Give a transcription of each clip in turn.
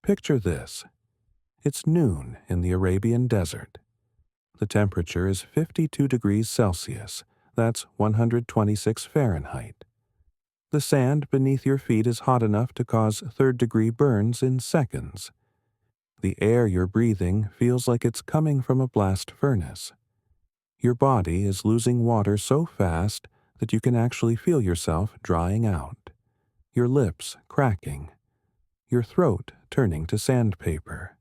Picture this. It's noon in the Arabian desert. The temperature is 52 degrees Celsius, that's 126 Fahrenheit. The sand beneath your feet is hot enough to cause third-degree burns in seconds. The air you're breathing feels like it's coming from a blast furnace. Your body is losing water so fast that you can actually feel yourself drying out, your lips cracking, your throat turning to sandpaper.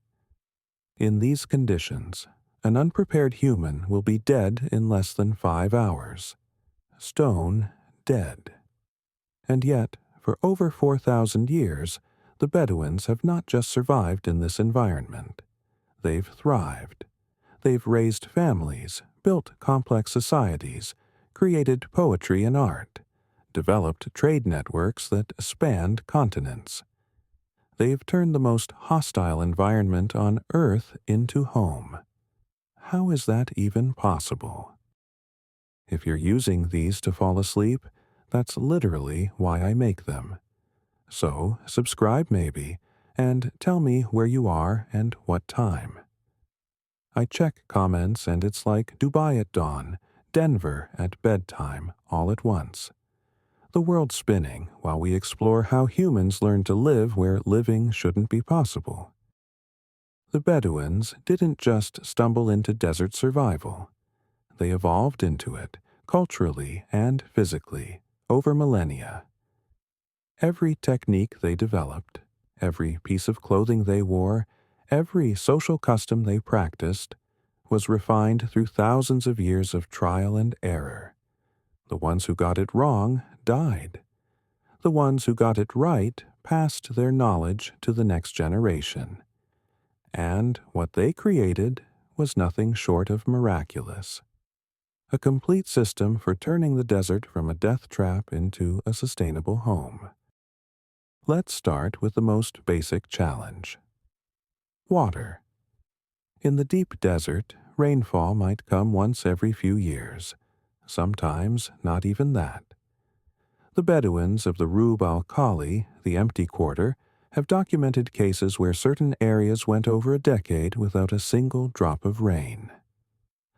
In these conditions, an unprepared human will be dead in less than 5 hours. Stone dead. And yet, for over 4,000 years, the Bedouins have not just survived in this environment. They've thrived. They've raised families, built complex societies, created poetry and art, developed trade networks that spanned continents. They've turned the most hostile environment on Earth into home. How is that even possible? If you're using these to fall asleep, that's literally why I make them. So, subscribe maybe, and tell me where you are and what time. I check comments and it's like Dubai at dawn, Denver at bedtime, all at once. The world's spinning while we explore how humans learn to live where living shouldn't be possible. The Bedouins didn't just stumble into desert survival. They evolved into it, culturally and physically, over millennia. Every technique they developed, every piece of clothing they wore, every social custom they practiced, was refined through thousands of years of trial and error. The ones who got it wrong died. The ones who got it right passed their knowledge to the next generation. And what they created was nothing short of miraculous. A complete system for turning the desert from a death trap into a sustainable home. Let's start with the most basic challenge. Water. In the deep desert, rainfall might come once every few years. Sometimes not even that. The Bedouins of the Rub al-Khali, the empty quarter, have documented cases where certain areas went over a decade without a single drop of rain.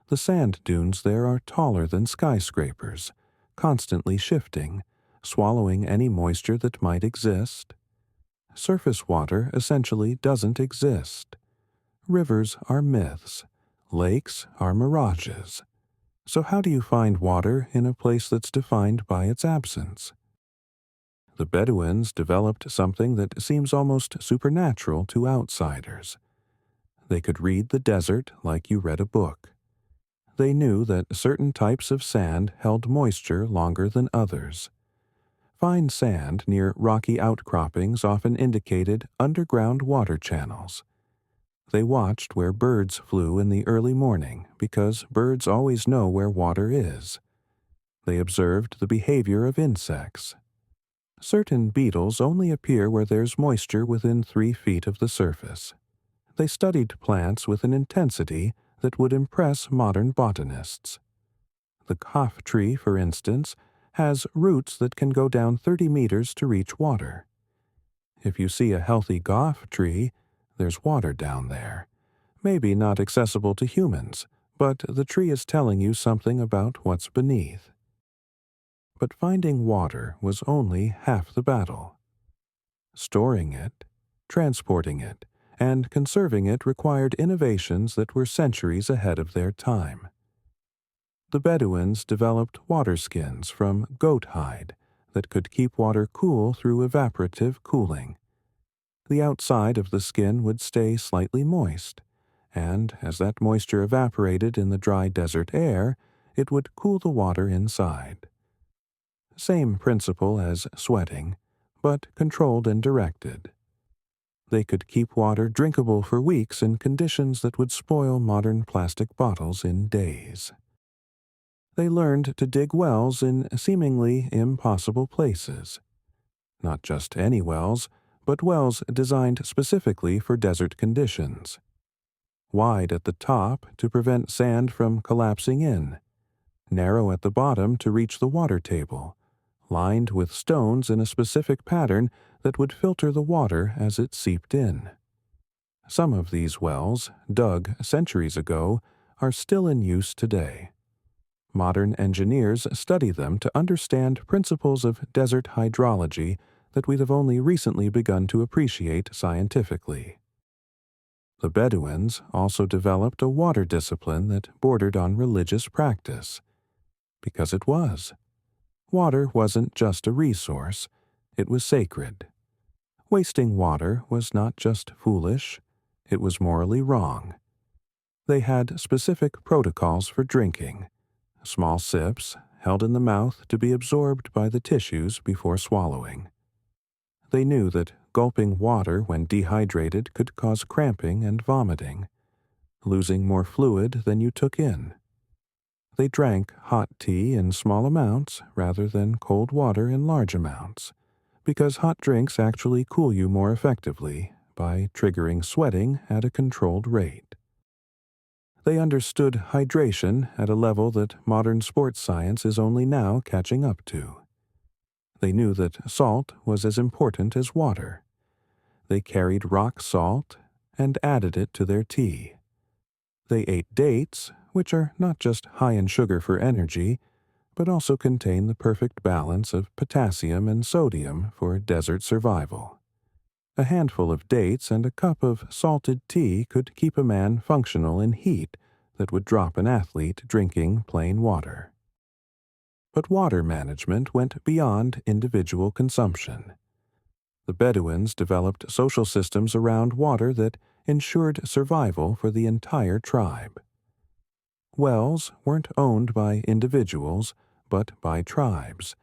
The sand dunes there are taller than skyscrapers, constantly shifting, swallowing any moisture that might exist. Surface water essentially doesn't exist. Rivers are myths. Lakes are mirages. So how do you find water in a place that's defined by its absence? The Bedouins developed something that seems almost supernatural to outsiders. They could read the desert like you read a book. They knew that certain types of sand held moisture longer than others. Fine sand near rocky outcroppings often indicated underground water channels. They watched where birds flew in the early morning because birds always know where water is. They observed the behavior of insects. Certain beetles only appear where there's moisture within 3 feet of the surface. They studied plants with an intensity that would impress modern botanists. The kaf tree, for instance, has roots that can go down 30 meters to reach water. If you see a healthy gaf tree, there's water down there. Maybe not accessible to humans, but the tree is telling you something about what's beneath. But finding water was only half the battle. Storing it, transporting it, and conserving it required innovations that were centuries ahead of their time. The Bedouins developed waterskins from goat hide that could keep water cool through evaporative cooling. The outside of the skin would stay slightly moist, and as that moisture evaporated in the dry desert air, it would cool the water inside. Same principle as sweating, but controlled and directed. They could keep water drinkable for weeks in conditions that would spoil modern plastic bottles in days. They learned to dig wells in seemingly impossible places. Not just any wells, but wells designed specifically for desert conditions. Wide at the top to prevent sand from collapsing in, narrow at the bottom to reach the water table, lined with stones in a specific pattern that would filter the water as it seeped in. Some of these wells, dug centuries ago, are still in use today. Modern engineers study them to understand principles of desert hydrology that we have only recently begun to appreciate scientifically. The Bedouins also developed a water discipline that bordered on religious practice. Because it was. Water wasn't just a resource, it was sacred. Wasting water was not just foolish, it was morally wrong. They had specific protocols for drinking, small sips held in the mouth to be absorbed by the tissues before swallowing. They knew that gulping water when dehydrated could cause cramping and vomiting, losing more fluid than you took in. They drank hot tea in small amounts rather than cold water in large amounts, because hot drinks actually cool you more effectively by triggering sweating at a controlled rate. They understood hydration at a level that modern sports science is only now catching up to. They knew that salt was as important as water. They carried rock salt and added it to their tea. They ate dates, which are not just high in sugar for energy, but also contain the perfect balance of potassium and sodium for desert survival. A handful of dates and a cup of salted tea could keep a man functional in heat that would drop an athlete drinking plain water. But water management went beyond individual consumption. The Bedouins developed social systems around water that ensured survival for the entire tribe. Wells weren't owned by individuals, but by tribes,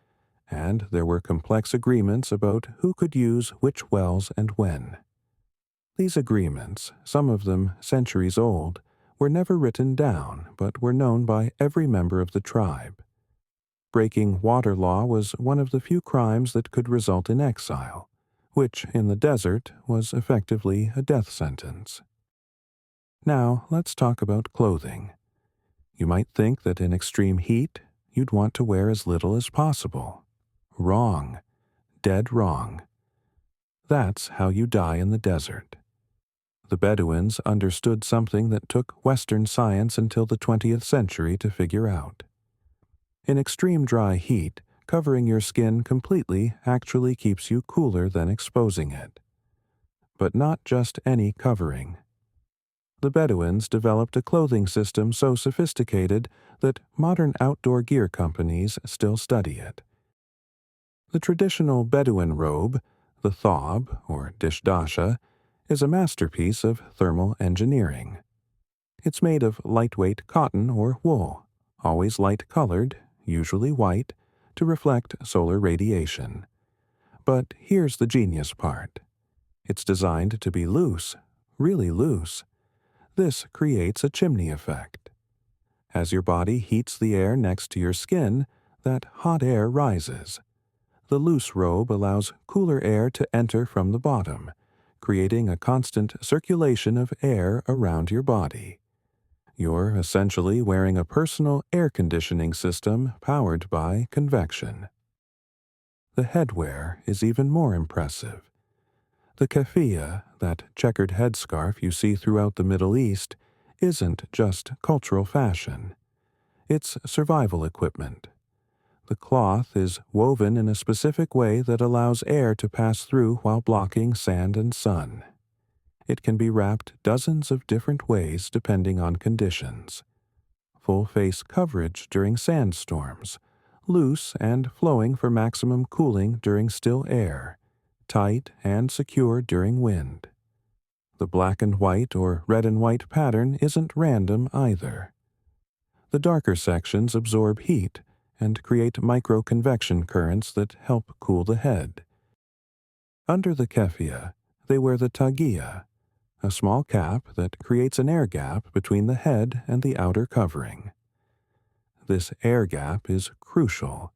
and there were complex agreements about who could use which wells and when. These agreements, some of them centuries old, were never written down but were known by every member of the tribe. Breaking water law was one of the few crimes that could result in exile, which in the desert was effectively a death sentence. Now let's talk about clothing. You might think that in extreme heat, you'd want to wear as little as possible. Wrong. Dead wrong. That's how you die in the desert. The Bedouins understood something that took Western science until the 20th century to figure out. In extreme dry heat, covering your skin completely actually keeps you cooler than exposing it. But not just any covering. The Bedouins developed a clothing system so sophisticated that modern outdoor gear companies still study it. The traditional Bedouin robe, the thob, or dishdasha, is a masterpiece of thermal engineering. It's made of lightweight cotton or wool, always light-colored, usually white, to reflect solar radiation. But here's the genius part. It's designed to be loose, really loose. This creates a chimney effect. As your body heats the air next to your skin, that hot air rises. The loose robe allows cooler air to enter from the bottom, creating a constant circulation of air around your body. You're essentially wearing a personal air conditioning system powered by convection. The headwear is even more impressive. The keffiyeh, that checkered headscarf you see throughout the Middle East, isn't just cultural fashion. It's survival equipment. The cloth is woven in a specific way that allows air to pass through while blocking sand and sun. It can be wrapped dozens of different ways depending on conditions. Full face coverage during sandstorms, loose and flowing for maximum cooling during still air, tight and secure during wind. The black and white or red and white pattern isn't random either. The darker sections absorb heat and create microconvection currents that help cool the head. Under the keffiyeh, they wear the tagiyeh, a small cap that creates an air gap between the head and the outer covering. This air gap is crucial.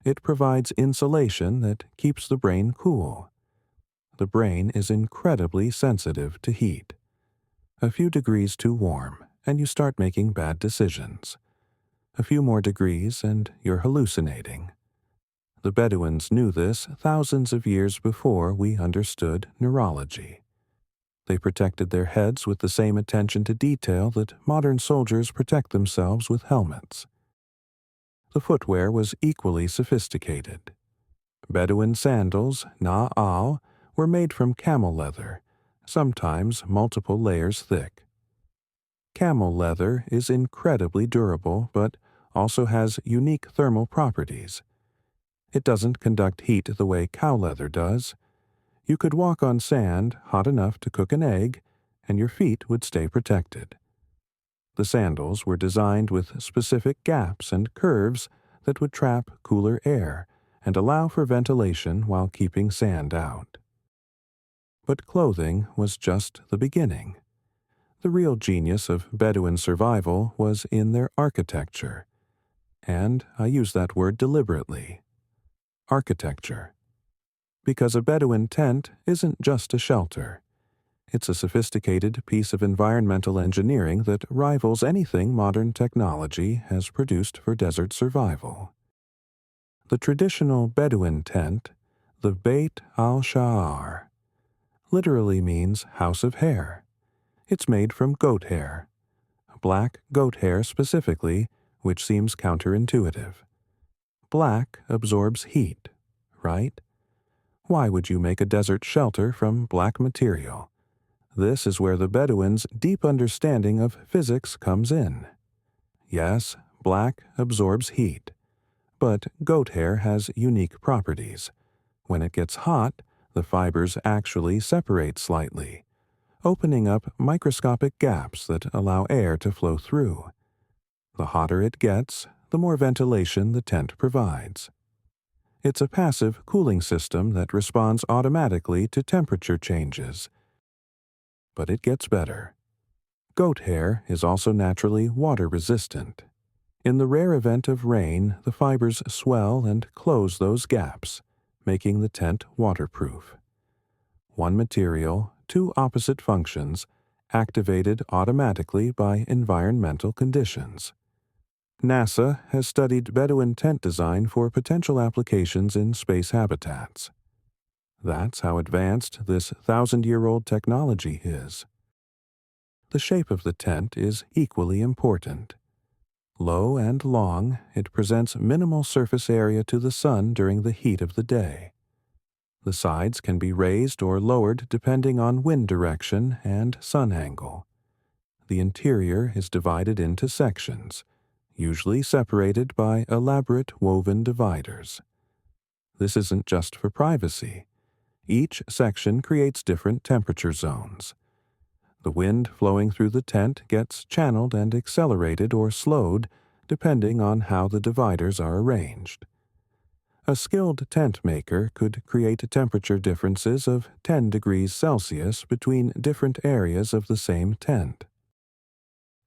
It provides insulation that keeps the brain cool. The brain is incredibly sensitive to heat. A few degrees too warm, and you start making bad decisions. A few more degrees, and you're hallucinating. The Bedouins knew this thousands of years before we understood neurology. They protected their heads with the same attention to detail that modern soldiers protect themselves with helmets. The footwear was equally sophisticated. Bedouin sandals, na'al, were made from camel leather, sometimes multiple layers thick. Camel leather is incredibly durable, but also has unique thermal properties. It doesn't conduct heat the way cow leather does. You could walk on sand hot enough to cook an egg, and your feet would stay protected. The sandals were designed with specific gaps and curves that would trap cooler air and allow for ventilation while keeping sand out. But clothing was just the beginning. The real genius of Bedouin survival was in their architecture. And I use that word deliberately. Architecture. Because a Bedouin tent isn't just a shelter. It's a sophisticated piece of environmental engineering that rivals anything modern technology has produced for desert survival. The traditional Bedouin tent, the Beit al-sha'ar, literally means house of hair. It's made from goat hair, black goat hair specifically, which seems counterintuitive. Black absorbs heat, right? Why would you make a desert shelter from black material? This is where the Bedouins' deep understanding of physics comes in. Yes, black absorbs heat, but goat hair has unique properties. When it gets hot, the fibers actually separate slightly, opening up microscopic gaps that allow air to flow through. The hotter it gets, the more ventilation the tent provides. It's a passive cooling system that responds automatically to temperature changes. But it gets better. Goat hair is also naturally water resistant. In the rare event of rain, the fibers swell and close those gaps, making the tent waterproof. One material, two opposite functions, activated automatically by environmental conditions. NASA has studied Bedouin tent design for potential applications in space habitats. That's how advanced this 1,000-year-old technology is. The shape of the tent is equally important. Low and long, it presents minimal surface area to the sun during the heat of the day. The sides can be raised or lowered depending on wind direction and sun angle. The interior is divided into sections, usually separated by elaborate woven dividers. This isn't just for privacy. Each section creates different temperature zones. The wind flowing through the tent gets channeled and accelerated or slowed depending on how the dividers are arranged. A skilled tent maker could create temperature differences of 10 degrees Celsius between different areas of the same tent.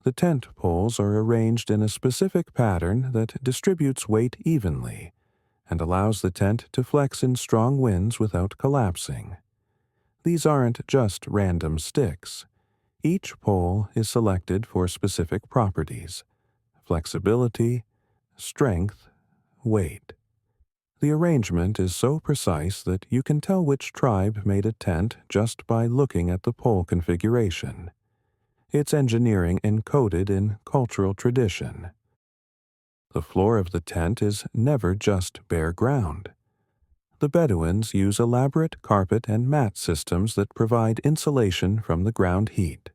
The tent poles are arranged in a specific pattern that distributes weight evenly and allows the tent to flex in strong winds without collapsing. These aren't just random sticks. Each pole is selected for specific properties: flexibility, strength, weight. The arrangement is so precise that you can tell which tribe made a tent just by looking at the pole configuration. It's engineering encoded in cultural tradition. The floor of the tent is never just bare ground. The Bedouins use elaborate carpet and mat systems that provide insulation from the ground heat.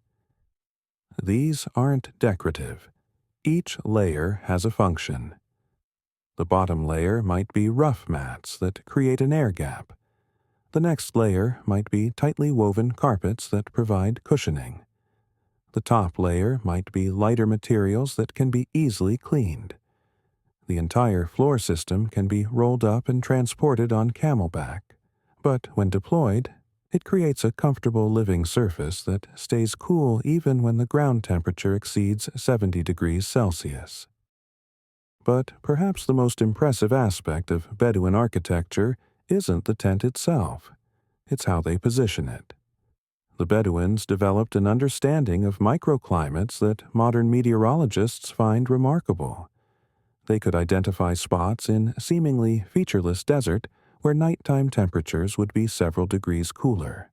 These aren't decorative. Each layer has a function. The bottom layer might be rough mats that create an air gap. The next layer might be tightly woven carpets that provide cushioning. The top layer might be lighter materials that can be easily cleaned. The entire floor system can be rolled up and transported on camelback, but when deployed, it creates a comfortable living surface that stays cool even when the ground temperature exceeds 70 degrees Celsius. But perhaps the most impressive aspect of Bedouin architecture isn't the tent itself. It's how they position it. The Bedouins developed an understanding of microclimates that modern meteorologists find remarkable. They could identify spots in seemingly featureless desert where nighttime temperatures would be several degrees cooler.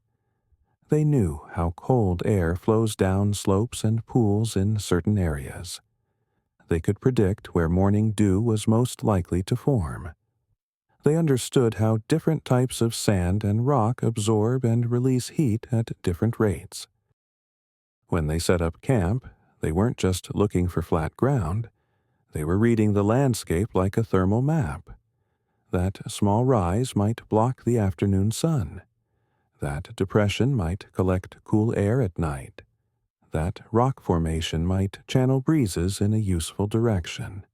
They knew how cold air flows down slopes and pools in certain areas. They could predict where morning dew was most likely to form. They understood how different types of sand and rock absorb and release heat at different rates. When they set up camp, they weren't just looking for flat ground. They were reading the landscape like a thermal map. That small rise might block the afternoon sun. That depression might collect cool air at night. That rock formation might channel breezes in a useful direction.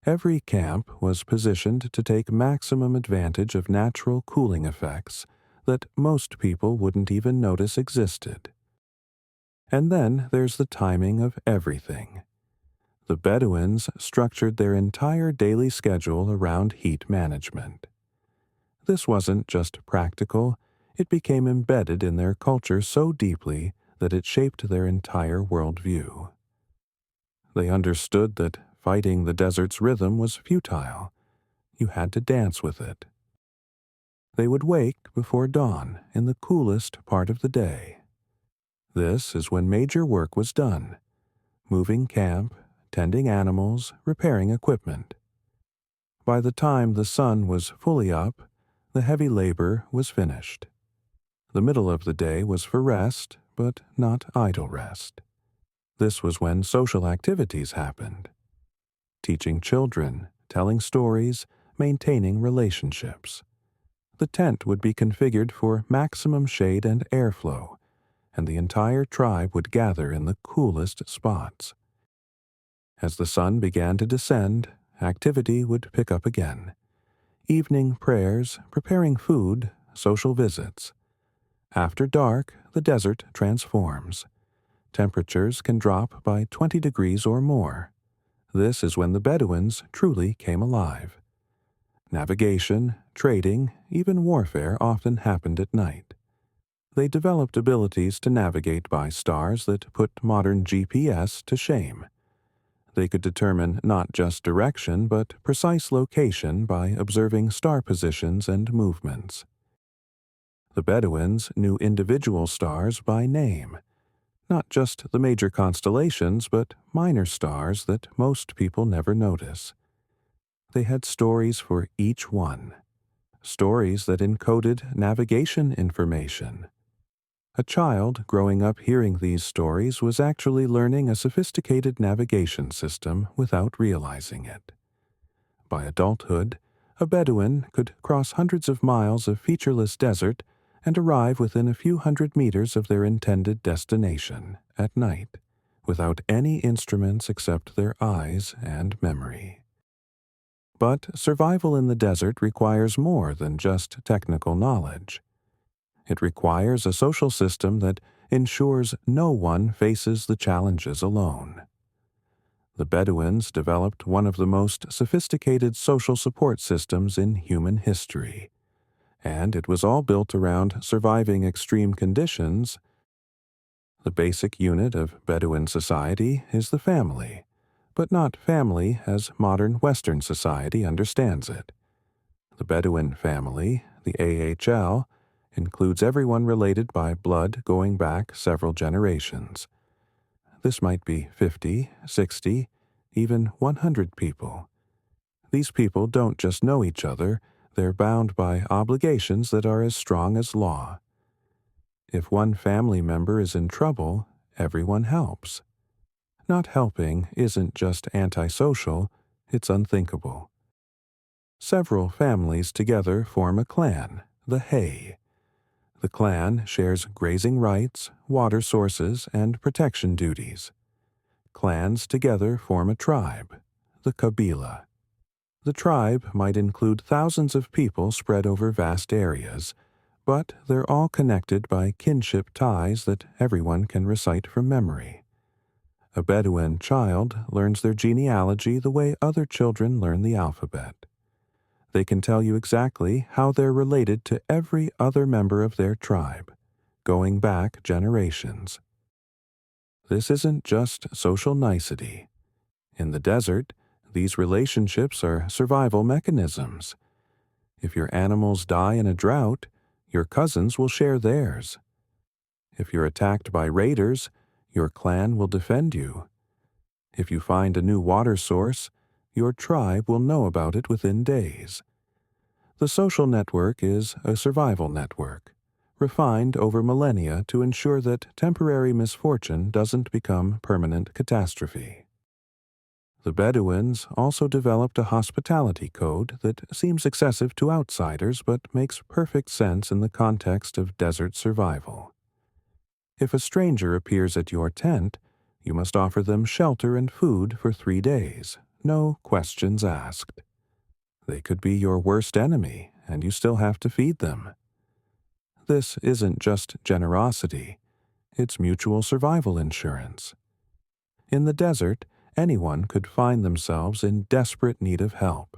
Every camp was positioned to take maximum advantage of natural cooling effects that most people wouldn't even notice existed. And then there's the timing of everything. The Bedouins structured their entire daily schedule around heat management. This wasn't just practical, it became embedded in their culture so deeply that it shaped their entire worldview. They understood that fighting the desert's rhythm was futile. You had to dance with it. They would wake before dawn in the coolest part of the day. This is when major work was done: moving camp, tending animals, repairing equipment. By the time the sun was fully up, the heavy labor was finished. The middle of the day was for rest, but not idle rest. This was when social activities happened. Teaching children, telling stories, maintaining relationships. The tent would be configured for maximum shade and airflow, and the entire tribe would gather in the coolest spots. As the sun began to descend, activity would pick up again. Evening prayers, preparing food, social visits. After dark, the desert transforms. Temperatures can drop by 20 degrees or more. This is when the Bedouins truly came alive. Navigation, trading, even warfare often happened at night. They developed abilities to navigate by stars that put modern GPS to shame. They could determine not just direction but precise location by observing star positions and movements. The Bedouins knew individual stars by name, not just the major constellations but minor stars that most people never notice. They had stories for each one, stories that encoded navigation information. A child growing up hearing these stories was actually learning a sophisticated navigation system without realizing it. By adulthood, a Bedouin could cross hundreds of miles of featureless desert and arrive within a few hundred meters of their intended destination at night, without any instruments except their eyes and memory. But survival in the desert requires more than just technical knowledge. It requires a social system that ensures no one faces the challenges alone. The Bedouins developed one of the most sophisticated social support systems in human history, and it was all built around surviving extreme conditions. The basic unit of Bedouin society is the family, but not family as modern Western society understands it. The Bedouin family, the AHL, includes everyone related by blood going back several generations. This might be 50, 60, even 100 people. These people don't just know each other, they're bound by obligations that are as strong as law. If one family member is in trouble, everyone helps. Not helping isn't just antisocial, it's unthinkable. Several families together form a clan, the Hay. The clan shares grazing rights, water sources, and protection duties. Clans together form a tribe, the Kabila. The tribe might include thousands of people spread over vast areas, but they're all connected by kinship ties that everyone can recite from memory. A Bedouin child learns their genealogy the way other children learn the alphabet. They can tell you exactly how they're related to every other member of their tribe, going back generations. This isn't just social nicety. In the desert, these relationships are survival mechanisms. If your animals die in a drought, your cousins will share theirs. If you're attacked by raiders, your clan will defend you. If you find a new water source, your tribe will know about it within days. The social network is a survival network, refined over millennia to ensure that temporary misfortune doesn't become permanent catastrophe. The Bedouins also developed a hospitality code that seems excessive to outsiders but makes perfect sense in the context of desert survival. If a stranger appears at your tent, you must offer them shelter and food for 3 days, no questions asked. They could be your worst enemy, and you still have to feed them. This isn't just generosity, it's mutual survival insurance. In the desert, anyone could find themselves in desperate need of help.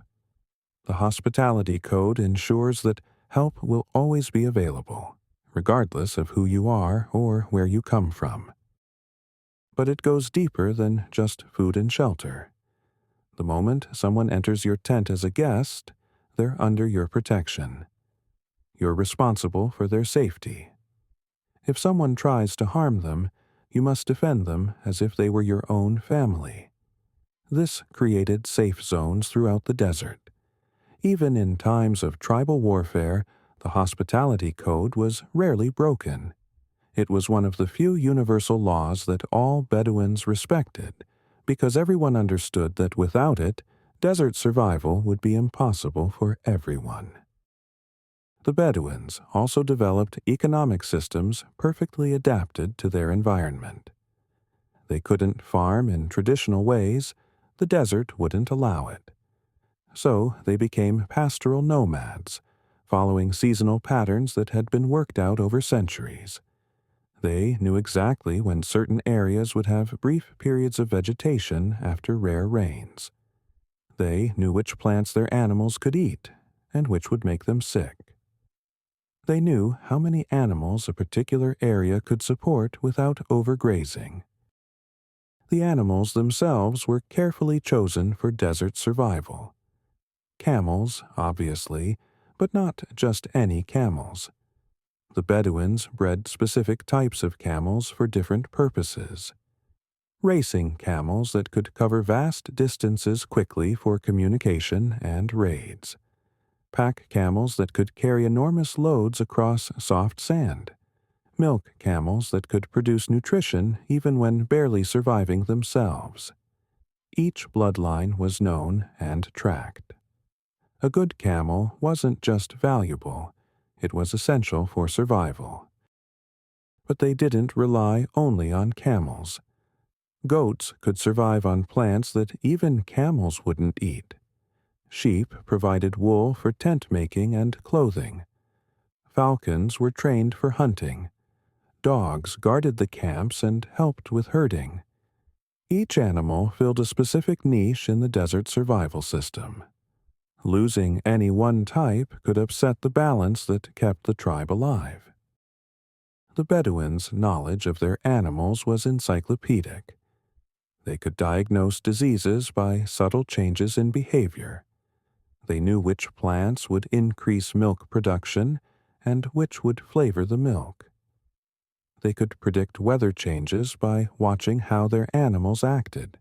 The hospitality code ensures that help will always be available, regardless of who you are or where you come from. But it goes deeper than just food and shelter. The moment someone enters your tent as a guest, they're under your protection. You're responsible for their safety. If someone tries to harm them, you must defend them as if they were your own family. This created safe zones throughout the desert. Even in times of tribal warfare, the hospitality code was rarely broken. It was one of the few universal laws that all Bedouins respected, because everyone understood that without it, desert survival would be impossible for everyone. The Bedouins also developed economic systems perfectly adapted to their environment. They couldn't farm in traditional ways, the desert wouldn't allow it. So they became pastoral nomads, following seasonal patterns that had been worked out over centuries. They knew exactly when certain areas would have brief periods of vegetation after rare rains. They knew which plants their animals could eat and which would make them sick. They knew how many animals a particular area could support without overgrazing. The animals themselves were carefully chosen for desert survival. Camels, obviously, but not just any camels. The Bedouins bred specific types of camels for different purposes. Racing camels that could cover vast distances quickly for communication and raids. Pack camels that could carry enormous loads across soft sand. Milk camels that could produce nutrition even when barely surviving themselves. Each bloodline was known and tracked. A good camel wasn't just valuable, it was essential for survival. But they didn't rely only on camels. Goats could survive on plants that even camels wouldn't eat. Sheep provided wool for tent making and clothing. Falcons were trained for hunting. Dogs guarded the camps and helped with herding. Each animal filled a specific niche in the desert survival system. Losing any one type could upset the balance that kept the tribe alive. The Bedouins' knowledge of their animals was encyclopedic. They could diagnose diseases by subtle changes in behavior. They knew which plants would increase milk production and which would flavor the milk. They could predict weather changes by watching how their animals acted.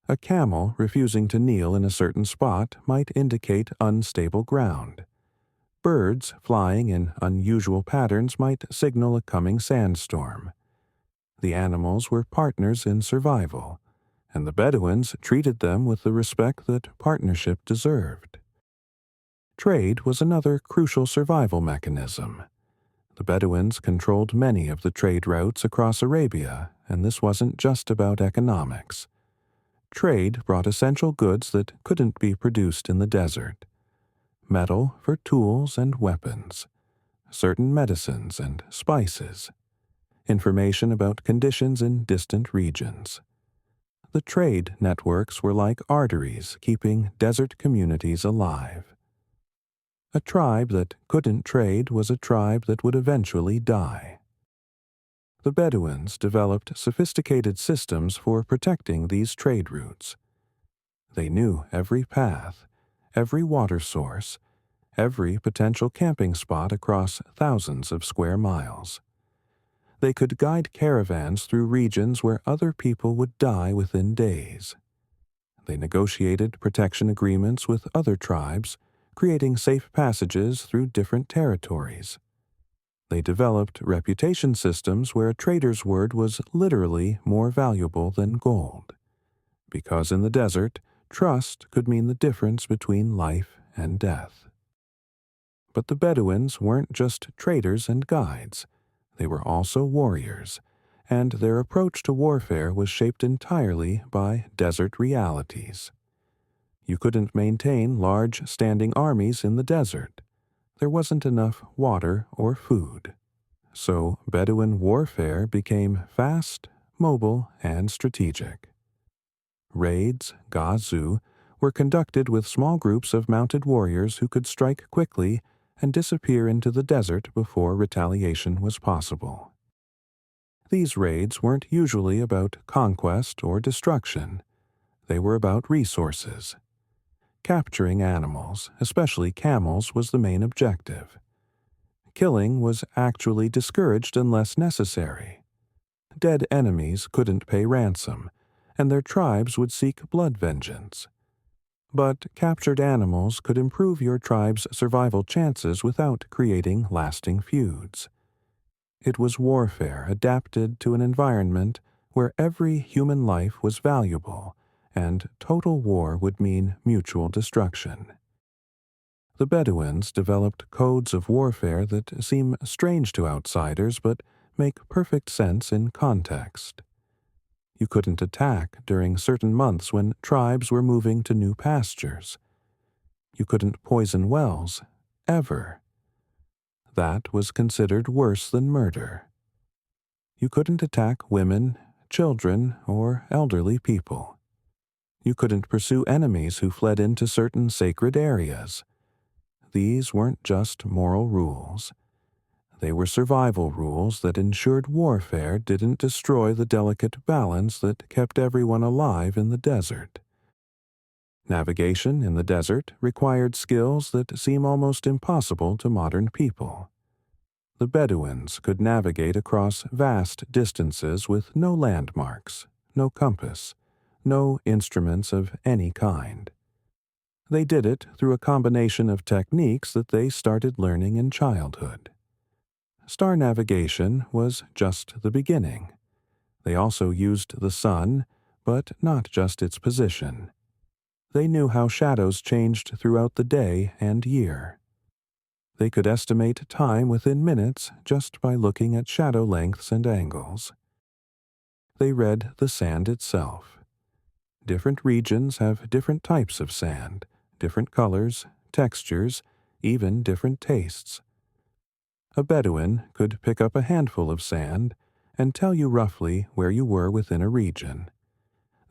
A camel refusing to kneel in a certain spot might indicate unstable ground. Birds flying in unusual patterns might signal a coming sandstorm. The animals were partners in survival, and the Bedouins treated them with the respect that partnership deserved. Trade was another crucial survival mechanism. The Bedouins controlled many of the trade routes across Arabia, and this wasn't just about economics. Trade brought essential goods that couldn't be produced in the desert. Metal for tools and weapons, certain medicines and spices, information about conditions in distant regions. The trade networks were like arteries keeping desert communities alive. A tribe that couldn't trade was a tribe that would eventually die. The Bedouins developed sophisticated systems for protecting these trade routes. They knew every path, every water source, every potential camping spot across thousands of square miles. They could guide caravans through regions where other people would die within days. They negotiated protection agreements with other tribes, creating safe passages through different territories. They developed reputation systems where a trader's word was literally more valuable than gold. Because in the desert, trust could mean the difference between life and death. But the Bedouins weren't just traders and guides. They were also warriors, and their approach to warfare was shaped entirely by desert realities. You couldn't maintain large standing armies in the desert. There wasn't enough water or food. So Bedouin warfare became fast, mobile, and strategic. Raids, gazu, were conducted with small groups of mounted warriors who could strike quickly and disappear into the desert before retaliation was possible. These raids weren't usually about conquest or destruction. They were about resources. Capturing animals, especially camels, was the main objective. Killing was actually discouraged unless necessary. Dead enemies couldn't pay ransom, and their tribes would seek blood vengeance. But captured animals could improve your tribe's survival chances without creating lasting feuds. It was warfare adapted to an environment where every human life was valuable, and total war would mean mutual destruction. The Bedouins developed codes of warfare that seem strange to outsiders but make perfect sense in context. You couldn't attack during certain months when tribes were moving to new pastures. You couldn't poison wells, ever. That was considered worse than murder. You couldn't attack women, children, or elderly people. You couldn't pursue enemies who fled into certain sacred areas. These weren't just moral rules. They were survival rules that ensured warfare didn't destroy the delicate balance that kept everyone alive in the desert. Navigation in the desert required skills that seem almost impossible to modern people. The Bedouins could navigate across vast distances with no landmarks, no compass, no instruments of any kind. They did it through a combination of techniques that they started learning in childhood. Star navigation was just the beginning. They also used the sun, but not just its position. They knew how shadows changed throughout the day and year. They could estimate time within minutes just by looking at shadow lengths and angles. They read the sand itself. Different regions have different types of sand, different colors, textures, even different tastes. A Bedouin could pick up a handful of sand and tell you roughly where you were within a region.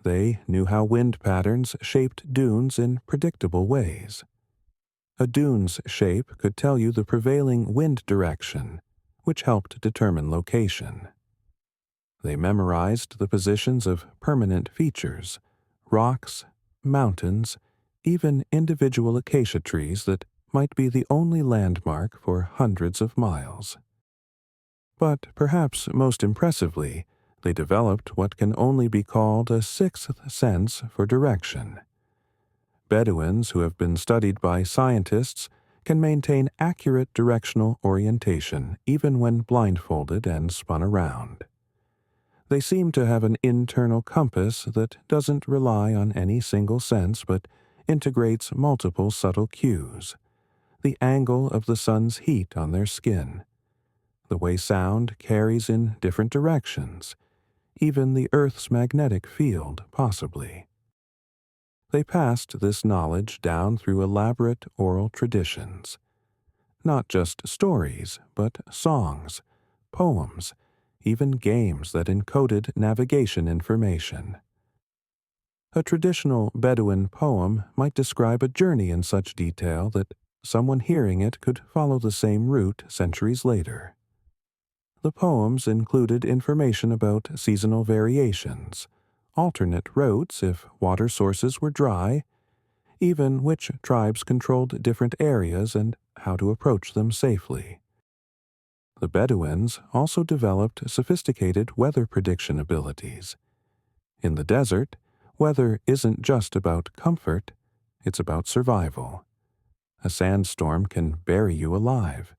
They knew how wind patterns shaped dunes in predictable ways. A dune's shape could tell you the prevailing wind direction, which helped determine location. They memorized the positions of permanent features, rocks, mountains, even individual acacia trees that might be the only landmark for hundreds of miles. But perhaps most impressively, they developed what can only be called a sixth sense for direction. Bedouins who have been studied by scientists can maintain accurate directional orientation even when blindfolded and spun around. They seem to have an internal compass that doesn't rely on any single sense but integrates multiple subtle cues. The angle of the sun's heat on their skin, the way sound carries in different directions, even the Earth's magnetic field, possibly. They passed this knowledge down through elaborate oral traditions. Not just stories, but songs, poems, even games that encoded navigation information. A traditional Bedouin poem might describe a journey in such detail that someone hearing it could follow the same route centuries later. The poems included information about seasonal variations, alternate routes if water sources were dry, even which tribes controlled different areas and how to approach them safely. The Bedouins also developed sophisticated weather prediction abilities. In the desert, weather isn't just about comfort, it's about survival. A sandstorm can bury you alive.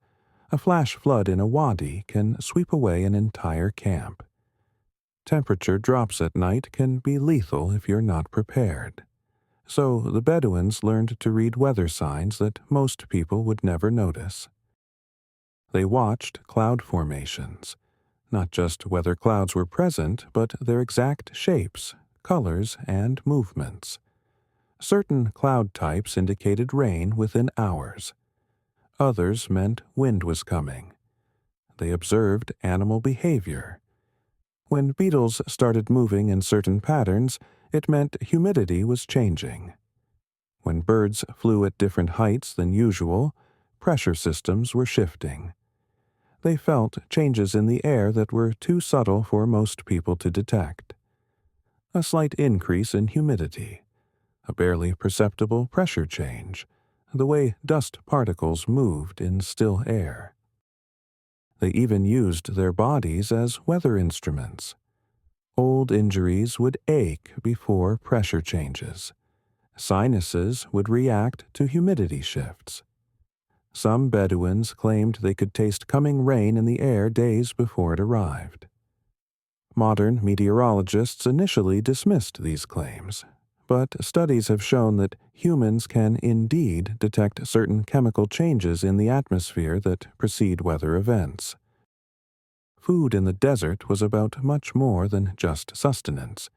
A flash flood in a wadi can sweep away an entire camp. Temperature drops at night can be lethal if you're not prepared. So the Bedouins learned to read weather signs that most people would never notice. They watched cloud formations, not just whether clouds were present, but their exact shapes, colors, and movements. Certain cloud types indicated rain within hours. Others meant wind was coming. They observed animal behavior. When beetles started moving in certain patterns, it meant humidity was changing. When birds flew at different heights than usual, pressure systems were shifting. They felt changes in the air that were too subtle for most people to detect. A slight increase in humidity, a barely perceptible pressure change, the way dust particles moved in still air. They even used their bodies as weather instruments. Old injuries would ache before pressure changes. Sinuses would react to humidity shifts. Some Bedouins claimed they could taste coming rain in the air days before it arrived. Modern meteorologists initially dismissed these claims, but studies have shown that humans can indeed detect certain chemical changes in the atmosphere that precede weather events. Food in the desert was about much more than just sustenance.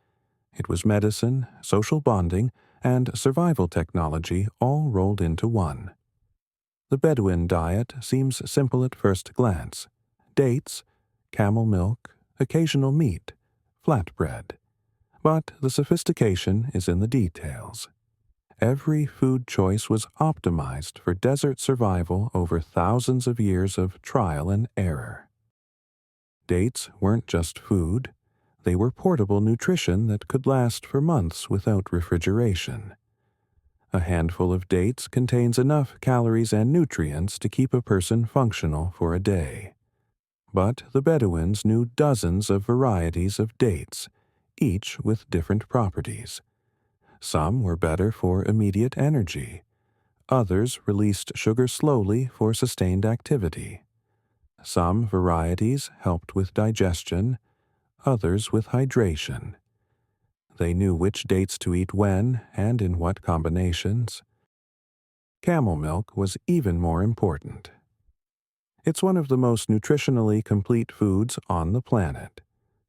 It was medicine, social bonding, and survival technology all rolled into one. The Bedouin diet seems simple at first glance: dates, camel milk, occasional meat, flatbread. But the sophistication is in the details. Every food choice was optimized for desert survival over thousands of years of trial and error. Dates weren't just food. They were portable nutrition that could last for months without refrigeration. A handful of dates contains enough calories and nutrients to keep a person functional for a day. But the Bedouins knew dozens of varieties of dates, each with different properties. Some were better for immediate energy. Others released sugar slowly for sustained activity. Some varieties helped with digestion, others with hydration. They knew which dates to eat when and in what combinations. Camel milk was even more important. It's one of the most nutritionally complete foods on the planet.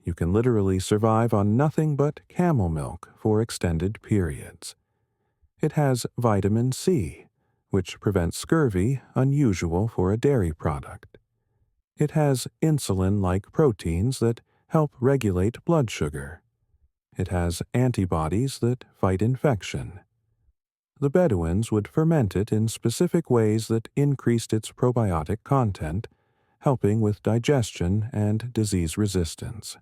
You can literally survive on nothing but camel milk for extended periods. It has vitamin C, which prevents scurvy, unusual for a dairy product. It has insulin-like proteins that help regulate blood sugar. It has antibodies that fight infection. The Bedouins would ferment it in specific ways that increased its probiotic content, helping with digestion and disease resistance.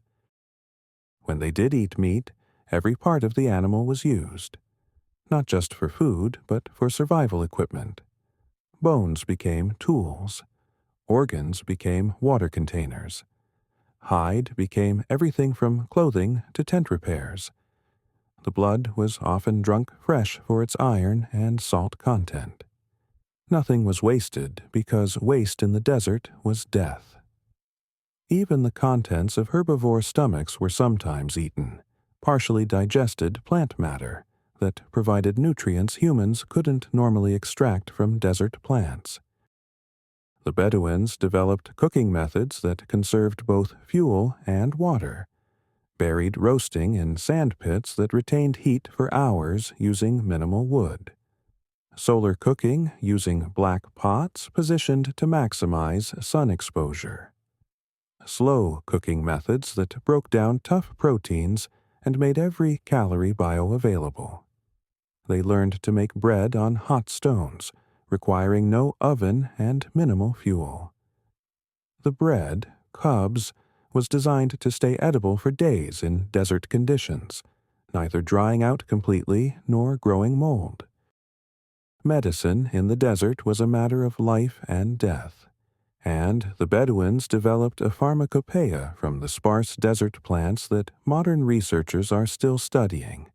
When they did eat meat, every part of the animal was used, not just for food, but for survival equipment. Bones became tools. Organs became water containers. Hide became everything from clothing to tent repairs. The blood was often drunk fresh for its iron and salt content. Nothing was wasted because waste in the desert was death. Even the contents of herbivore stomachs were sometimes eaten, partially digested plant matter that provided nutrients humans couldn't normally extract from desert plants. The Bedouins developed cooking methods that conserved both fuel and water, buried roasting in sand pits that retained heat for hours using minimal wood. Solar cooking using black pots positioned to maximize sun exposure. Slow cooking methods that broke down tough proteins and made every calorie bioavailable. They learned to make bread on hot stones, requiring no oven and minimal fuel. The bread, khubz, was designed to stay edible for days in desert conditions, neither drying out completely nor growing mold. Medicine in the desert was a matter of life and death. And the Bedouins developed a pharmacopoeia from the sparse desert plants that modern researchers are still studying.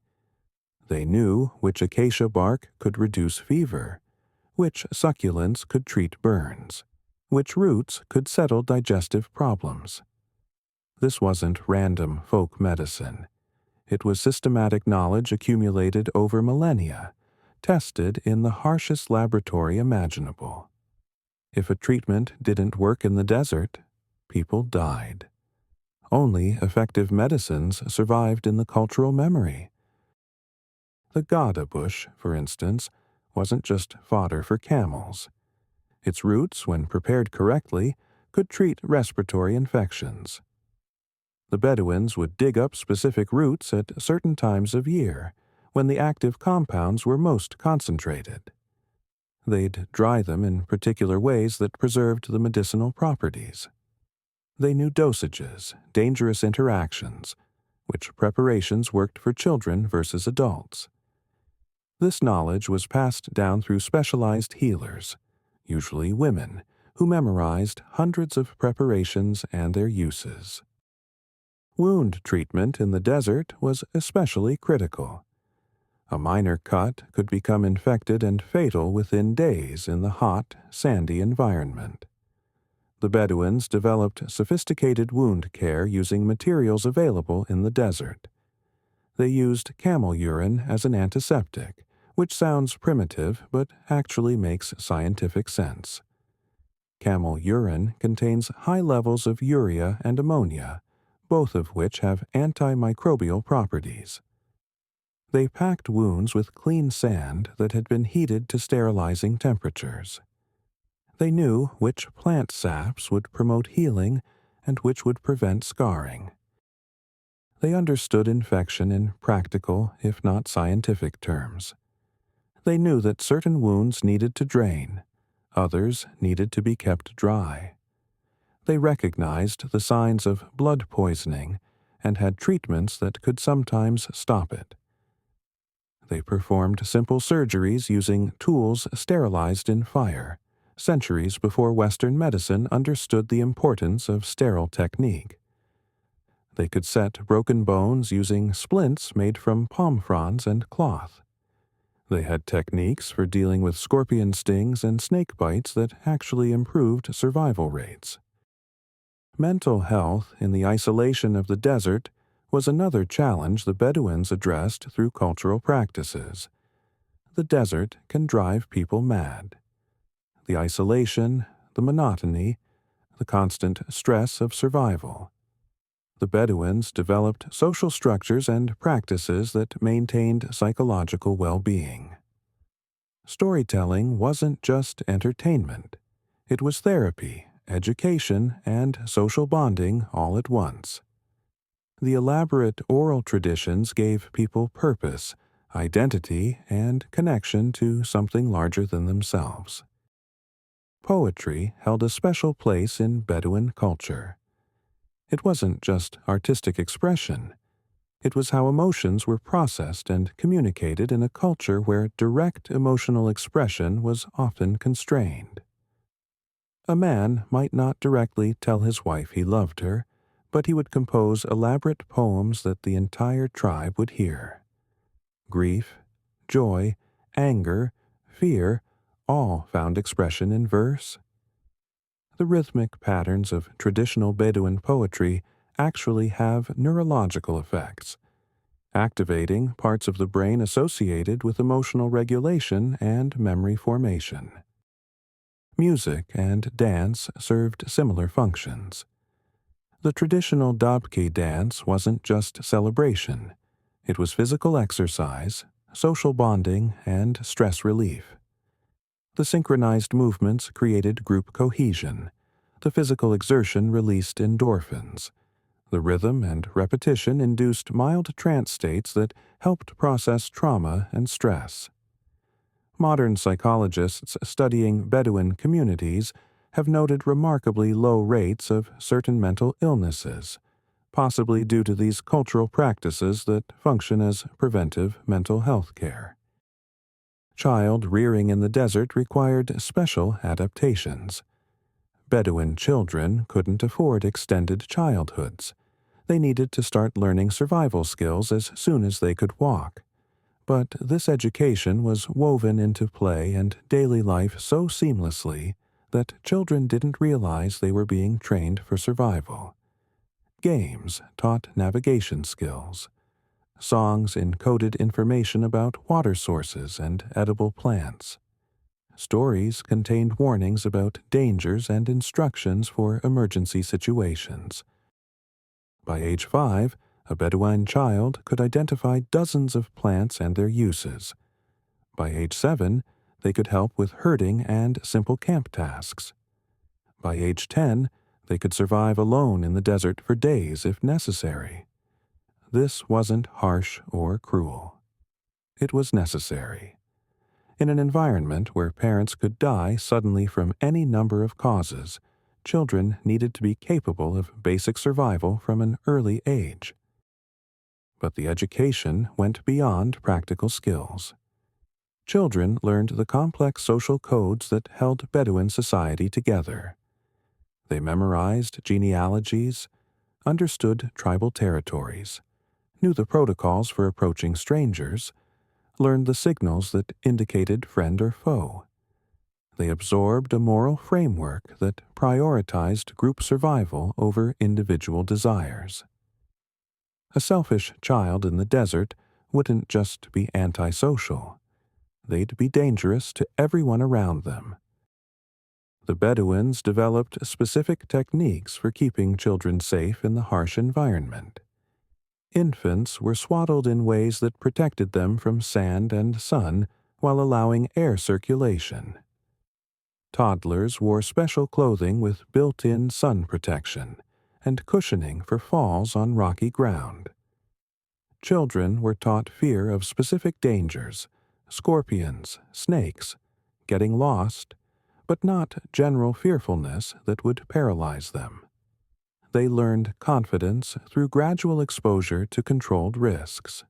They knew which acacia bark could reduce fever, which succulents could treat burns, which roots could settle digestive problems. This wasn't random folk medicine. It was systematic knowledge accumulated over millennia, tested in the harshest laboratory imaginable. If a treatment didn't work in the desert, people died. Only effective medicines survived in the cultural memory. The Gada bush, for instance, wasn't just fodder for camels. Its roots, when prepared correctly, could treat respiratory infections. The Bedouins would dig up specific roots at certain times of year, when the active compounds were most concentrated. They'd dry them in particular ways that preserved the medicinal properties. They knew dosages, dangerous interactions, which preparations worked for children versus adults. This knowledge was passed down through specialized healers, usually women, who memorized hundreds of preparations and their uses. Wound treatment in the desert was especially critical. A minor cut could become infected and fatal within days in the hot, sandy environment. The Bedouins developed sophisticated wound care using materials available in the desert. They used camel urine as an antiseptic, which sounds primitive but actually makes scientific sense. Camel urine contains high levels of urea and ammonia, both of which have antimicrobial properties. They packed wounds with clean sand that had been heated to sterilizing temperatures. They knew which plant saps would promote healing and which would prevent scarring. They understood infection in practical, if not scientific terms. They knew that certain wounds needed to drain, others needed to be kept dry. They recognized the signs of blood poisoning and had treatments that could sometimes stop it. They performed simple surgeries using tools sterilized in fire, centuries before Western medicine understood the importance of sterile technique. They could set broken bones using splints made from palm fronds and cloth. They had techniques for dealing with scorpion stings and snake bites that actually improved survival rates. Mental health in the isolation of the desert was another challenge the Bedouins addressed through cultural practices. The desert can drive people mad. The isolation, the monotony, the constant stress of survival. The Bedouins developed social structures and practices that maintained psychological well-being. Storytelling wasn't just entertainment. It was therapy, education, and social bonding all at once. The elaborate oral traditions gave people purpose, identity, and connection to something larger than themselves. Poetry held a special place in Bedouin culture. It wasn't just artistic expression. It was how emotions were processed and communicated in a culture where direct emotional expression was often constrained. A man might not directly tell his wife he loved her, but he would compose elaborate poems that the entire tribe would hear. Grief, joy, anger, fear, all found expression in verse. The rhythmic patterns of traditional Bedouin poetry actually have neurological effects, activating parts of the brain associated with emotional regulation and memory formation. Music and dance served similar functions. The traditional Dabki dance wasn't just celebration. It was physical exercise, social bonding, and stress relief. The synchronized movements created group cohesion. The physical exertion released endorphins. The rhythm and repetition induced mild trance states that helped process trauma and stress. Modern psychologists studying Bedouin communities have noted remarkably low rates of certain mental illnesses, possibly due to these cultural practices that function as preventive mental health care. Child rearing in the desert required special adaptations. Bedouin children couldn't afford extended childhoods. They needed to start learning survival skills as soon as they could walk. But this education was woven into play and daily life so seamlessly that children didn't realize they were being trained for survival. Games taught navigation skills. Songs encoded information about water sources and edible plants. Stories contained warnings about dangers and instructions for emergency situations. By age 5, a Bedouin child could identify dozens of plants and their uses. By age 7, they could help with herding and simple camp tasks. By age 10, they could survive alone in the desert for days if necessary. This wasn't harsh or cruel. It was necessary. In an environment where parents could die suddenly from any number of causes, children needed to be capable of basic survival from an early age. But the education went beyond practical skills. Children learned the complex social codes that held Bedouin society together. They memorized genealogies, understood tribal territories, knew the protocols for approaching strangers, learned the signals that indicated friend or foe. They absorbed a moral framework that prioritized group survival over individual desires. A selfish child in the desert wouldn't just be antisocial. They'd be dangerous to everyone around them. The Bedouins developed specific techniques for keeping children safe in the harsh environment. Infants were swaddled in ways that protected them from sand and sun while allowing air circulation. Toddlers wore special clothing with built-in sun protection and cushioning for falls on rocky ground. Children were taught fear of specific dangers, scorpions, snakes, getting lost, but not general fearfulness that would paralyze them. They learned confidence through gradual exposure to controlled risks.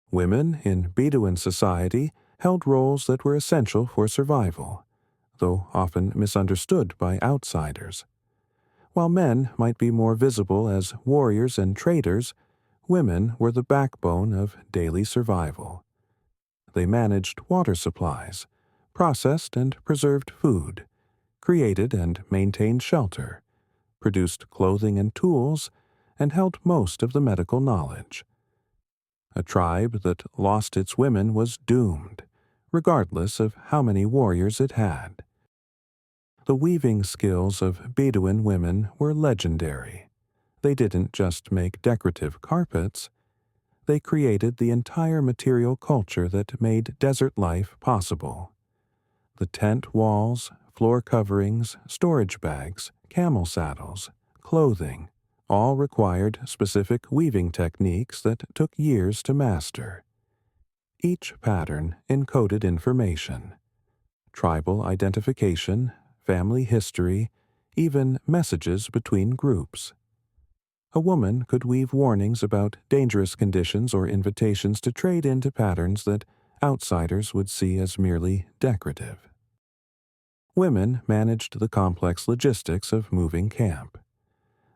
Women in Bedouin society held roles that were essential for survival, though often misunderstood by outsiders. While men might be more visible as warriors and traders, women were the backbone of daily survival. They managed water supplies, processed and preserved food, created and maintained shelter, produced clothing and tools, and held most of the medical knowledge. A tribe that lost its women was doomed, regardless of how many warriors it had. The weaving skills of Bedouin women were legendary. They didn't just make decorative carpets. They created the entire material culture that made desert life possible. The tent walls, floor coverings, storage bags, camel saddles, clothing, all required specific weaving techniques that took years to master. Each pattern encoded information: tribal identification, family history, even messages between groups. A woman could weave warnings about dangerous conditions or invitations to trade into patterns that outsiders would see as merely decorative. Women managed the complex logistics of moving camp.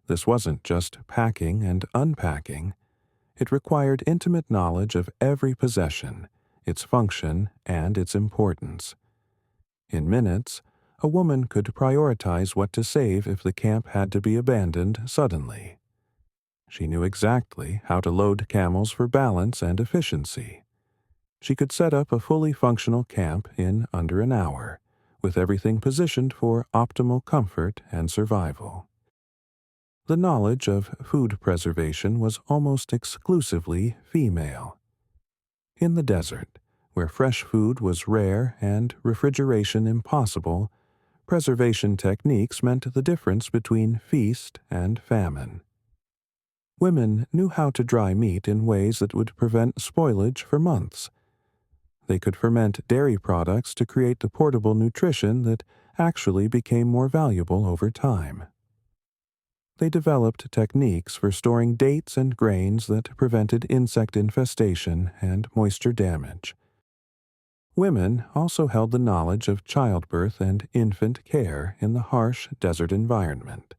This wasn't just packing and unpacking. It required intimate knowledge of every possession, its function, and its importance. In minutes, a woman could prioritize what to save if the camp had to be abandoned suddenly. She knew exactly how to load camels for balance and efficiency. She could set up a fully functional camp in under an hour, with everything positioned for optimal comfort and survival. The knowledge of food preservation was almost exclusively female. In the desert, where fresh food was rare and refrigeration impossible, preservation techniques meant the difference between feast and famine. Women knew how to dry meat in ways that would prevent spoilage for months. They could ferment dairy products to create the portable nutrition that actually became more valuable over time. They developed techniques for storing dates and grains that prevented insect infestation and moisture damage. Women also held the knowledge of childbirth and infant care in the harsh desert environment.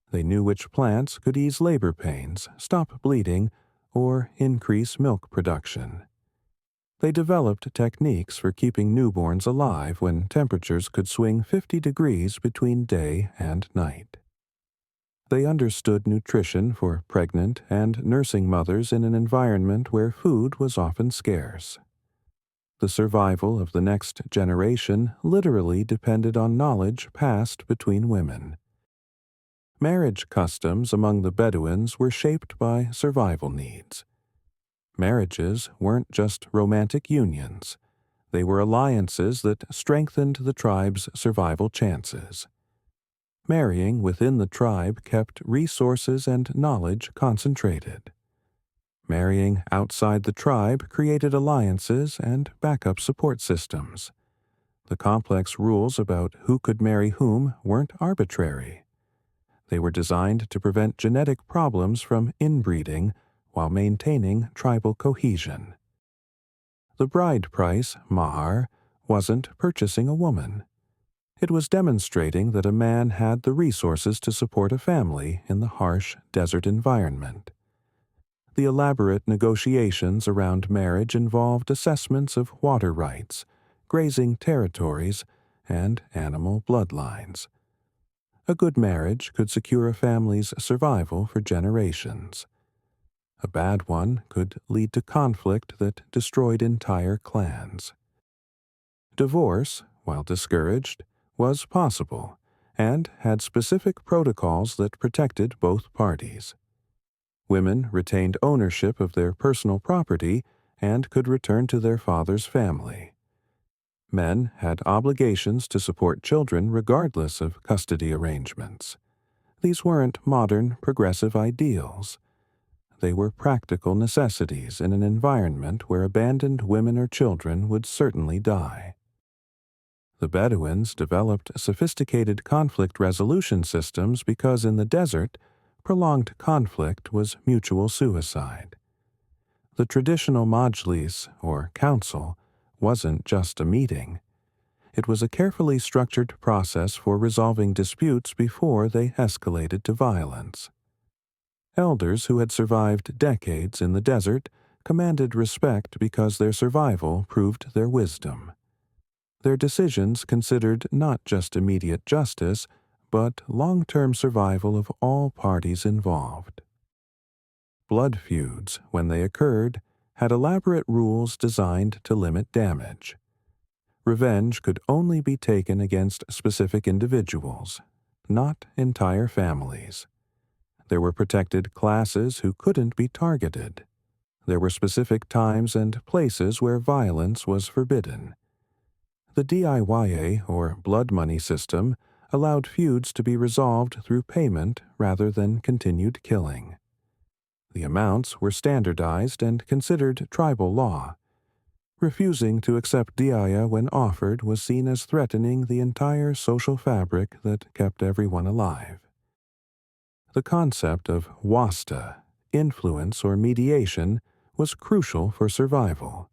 They knew which plants could ease labor pains, stop bleeding, or increase milk production. They developed techniques for keeping newborns alive when temperatures could swing 50 degrees between day and night. They understood nutrition for pregnant and nursing mothers in an environment where food was often scarce. The survival of the next generation literally depended on knowledge passed between women. Marriage customs among the Bedouins were shaped by survival needs. Marriages weren't just romantic unions. They were alliances that strengthened the tribe's survival chances. Marrying within the tribe kept resources and knowledge concentrated. Marrying outside the tribe created alliances and backup support systems. The complex rules about who could marry whom weren't arbitrary. They were designed to prevent genetic problems from inbreeding while maintaining tribal cohesion. The bride price, mahar, wasn't purchasing a woman. It was demonstrating that a man had the resources to support a family in the harsh desert environment. The elaborate negotiations around marriage involved assessments of water rights, grazing territories, and animal bloodlines. A good marriage could secure a family's survival for generations. A bad one could lead to conflict that destroyed entire clans. Divorce, while discouraged, was possible and had specific protocols that protected both parties. Women retained ownership of their personal property and could return to their father's family. Men had obligations to support children regardless of custody arrangements. These weren't modern, progressive ideals. They were practical necessities in an environment where abandoned women or children would certainly die. The Bedouins developed sophisticated conflict resolution systems because in the desert, prolonged conflict was mutual suicide. The traditional majlis, or council, wasn't just a meeting. It was a carefully structured process for resolving disputes before they escalated to violence. Elders who had survived decades in the desert commanded respect because their survival proved their wisdom. Their decisions considered not just immediate justice, but long-term survival of all parties involved. Blood feuds, when they occurred, had elaborate rules designed to limit damage. Revenge could only be taken against specific individuals, not entire families. There were protected classes who couldn't be targeted. There were specific times and places where violence was forbidden. The DIYA, or blood money system, allowed feuds to be resolved through payment rather than continued killing. The amounts were standardized and considered tribal law. Refusing to accept diya when offered was seen as threatening the entire social fabric that kept everyone alive. The concept of wasta, influence or mediation, was crucial for survival.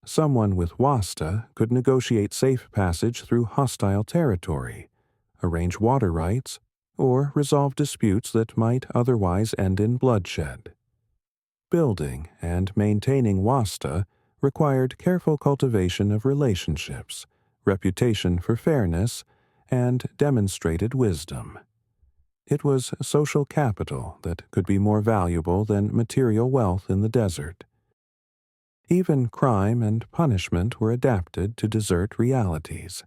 Someone with wasta could negotiate safe passage through hostile territory, arrange water rights, or resolve disputes that might otherwise end in bloodshed. Building and maintaining wasta required careful cultivation of relationships, reputation for fairness, and demonstrated wisdom. It was social capital that could be more valuable than material wealth in the desert. Even crime and punishment were adapted to desert realities.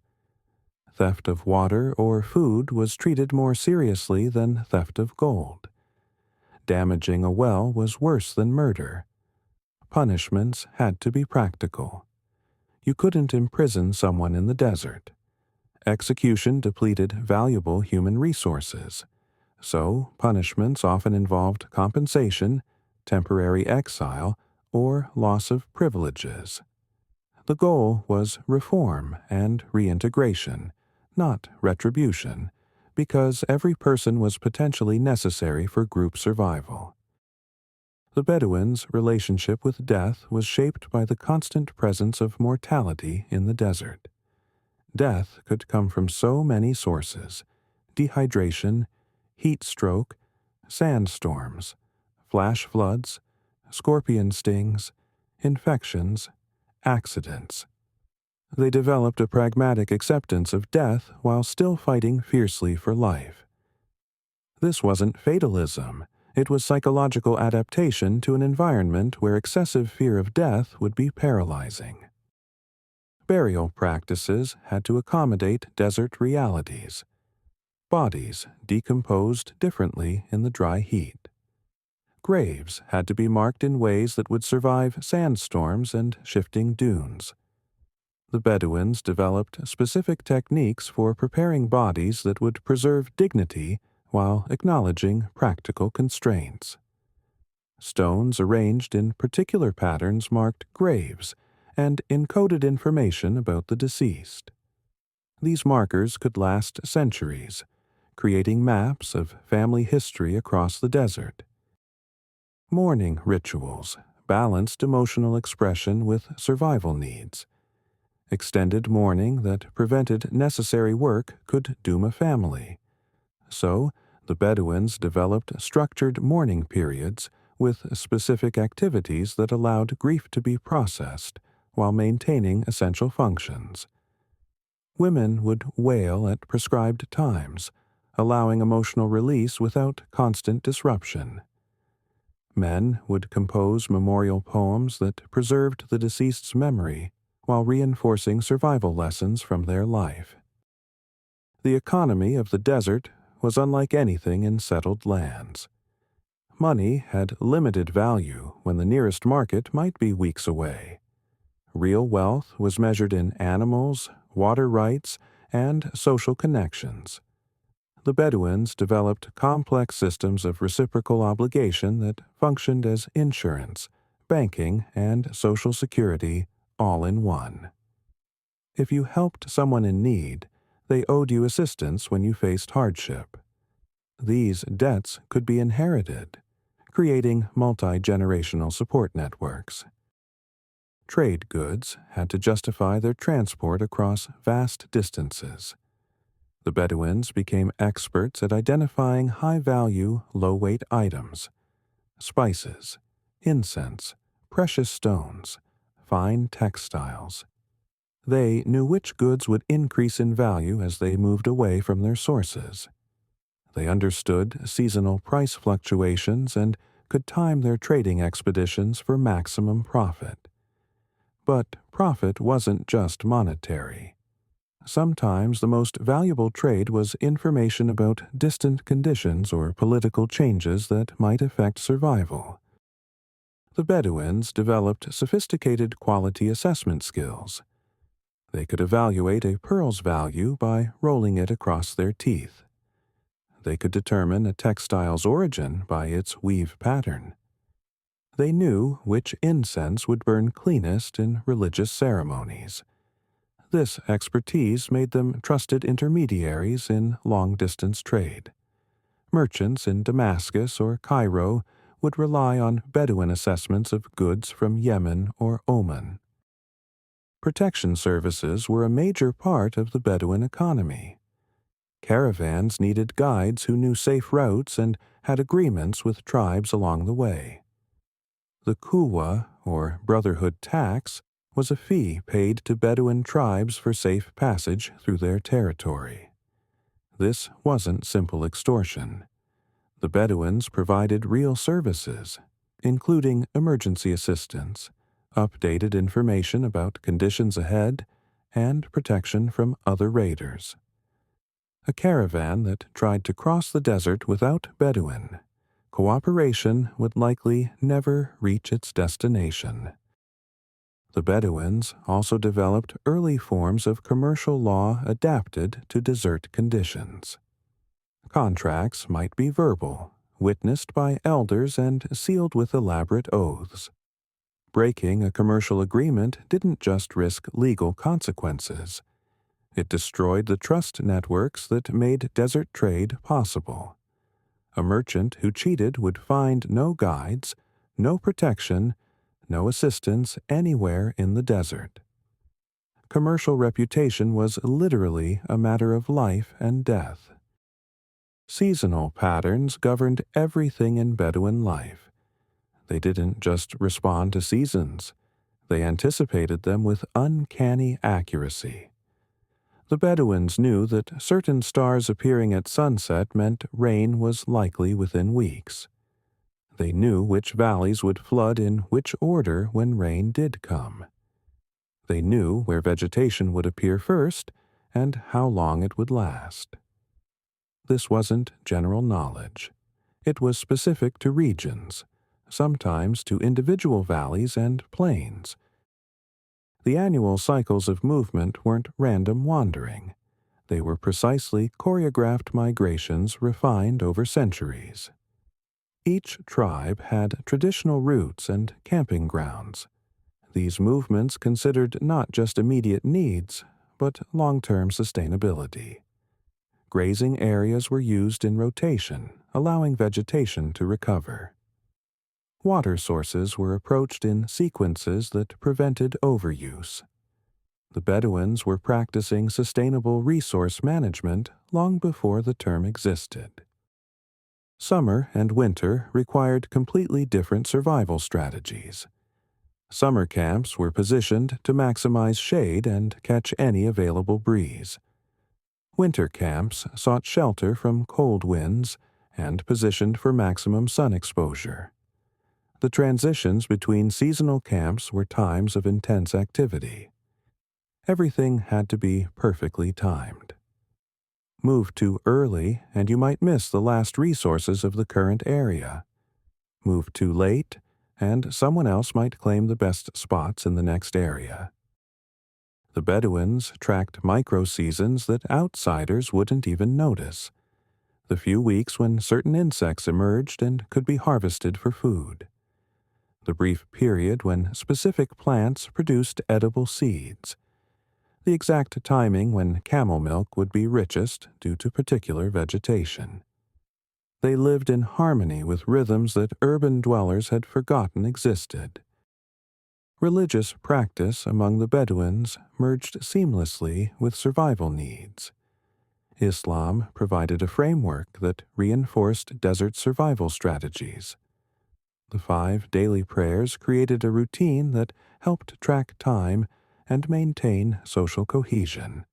Theft of water or food was treated more seriously than theft of gold. Damaging a well was worse than murder. Punishments had to be practical. You couldn't imprison someone in the desert. Execution depleted valuable human resources. So, punishments often involved compensation, temporary exile, or loss of privileges. The goal was reform and reintegration, not retribution, because every person was potentially necessary for group survival. The Bedouins' relationship with death was shaped by the constant presence of mortality in the desert. Death could come from so many sources: dehydration, heat stroke, sandstorms, flash floods, scorpion stings, infections, accidents. They developed a pragmatic acceptance of death while still fighting fiercely for life. This wasn't fatalism. It was psychological adaptation to an environment where excessive fear of death would be paralyzing. Burial practices had to accommodate desert realities. Bodies decomposed differently in the dry heat. Graves had to be marked in ways that would survive sandstorms and shifting dunes. The Bedouins developed specific techniques for preparing bodies that would preserve dignity while acknowledging practical constraints. Stones arranged in particular patterns marked graves and encoded information about the deceased. These markers could last centuries, creating maps of family history across the desert. Mourning rituals balanced emotional expression with survival needs. Extended mourning that prevented necessary work could doom a family. So, the Bedouins developed structured mourning periods with specific activities that allowed grief to be processed while maintaining essential functions. Women would wail at prescribed times, allowing emotional release without constant disruption. Men would compose memorial poems that preserved the deceased's memory while reinforcing survival lessons from their life. The economy of the desert was unlike anything in settled lands. Money had limited value when the nearest market might be weeks away. Real wealth was measured in animals, water rights, and social connections. The Bedouins developed complex systems of reciprocal obligation that functioned as insurance, banking, and social security all in one. If you helped someone in need, they owed you assistance when you faced hardship. These debts could be inherited, creating multi-generational support networks. Trade goods had to justify their transport across vast distances. The Bedouins became experts at identifying high-value, low-weight items: spices, incense, precious stones, fine textiles. They knew which goods would increase in value as they moved away from their sources. They understood seasonal price fluctuations and could time their trading expeditions for maximum profit. But profit wasn't just monetary. Sometimes the most valuable trade was information about distant conditions or political changes that might affect survival. The Bedouins developed sophisticated quality assessment skills. They could evaluate a pearl's value by rolling it across their teeth. They could determine a textile's origin by its weave pattern. They knew which incense would burn cleanest in religious ceremonies. This expertise made them trusted intermediaries in long-distance trade. Merchants in Damascus or Cairo would rely on Bedouin assessments of goods from Yemen or Oman. Protection services were a major part of the Bedouin economy. Caravans needed guides who knew safe routes and had agreements with tribes along the way. The kuwa, or brotherhood tax, was a fee paid to Bedouin tribes for safe passage through their territory. This wasn't simple extortion. The Bedouins provided real services, including emergency assistance, updated information about conditions ahead, and protection from other raiders. A caravan that tried to cross the desert without Bedouin cooperation would likely never reach its destination. The Bedouins also developed early forms of commercial law adapted to desert conditions. Contracts might be verbal, witnessed by elders and sealed with elaborate oaths. Breaking a commercial agreement didn't just risk legal consequences. It destroyed the trust networks that made desert trade possible. A merchant who cheated would find no guides, no protection, no assistance anywhere in the desert. Commercial reputation was literally a matter of life and death. Seasonal patterns governed everything in Bedouin life. They didn't just respond to seasons. They anticipated them with uncanny accuracy. The Bedouins knew that certain stars appearing at sunset meant rain was likely within weeks. They knew which valleys would flood in which order when rain did come. They knew where vegetation would appear first and how long it would last. This wasn't general knowledge. It was specific to regions, sometimes to individual valleys and plains. The annual cycles of movement weren't random wandering. They were precisely choreographed migrations refined over centuries. Each tribe had traditional routes and camping grounds. These movements considered not just immediate needs, but long-term sustainability. Grazing areas were used in rotation, allowing vegetation to recover. Water sources were approached in sequences that prevented overuse. The Bedouins were practicing sustainable resource management long before the term existed. Summer and winter required completely different survival strategies. Summer camps were positioned to maximize shade and catch any available breeze. Winter camps sought shelter from cold winds and positioned for maximum sun exposure. The transitions between seasonal camps were times of intense activity. Everything had to be perfectly timed. Move too early and you might miss the last resources of the current area. Move too late and someone else might claim the best spots in the next area. The Bedouins tracked micro-seasons that outsiders wouldn't even notice, the few weeks when certain insects emerged and could be harvested for food, the brief period when specific plants produced edible seeds, the exact timing when camel milk would be richest due to particular vegetation. They lived in harmony with rhythms that urban dwellers had forgotten existed. Religious practice among the Bedouins merged seamlessly with survival needs. Islam provided a framework that reinforced desert survival strategies. The 5 daily prayers created a routine that helped track time and maintain social cohesion.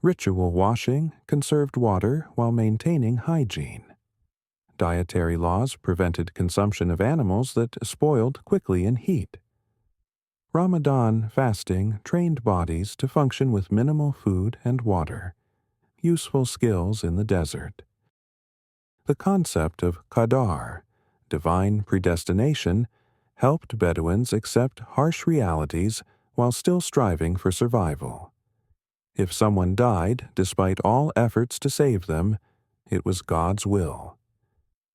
Ritual washing conserved water while maintaining hygiene. Dietary laws prevented consumption of animals that spoiled quickly in heat. Ramadan fasting trained bodies to function with minimal food and water, useful skills in the desert. The concept of qadar, divine predestination, helped Bedouins accept harsh realities while still striving for survival. If someone died despite all efforts to save them, it was God's will.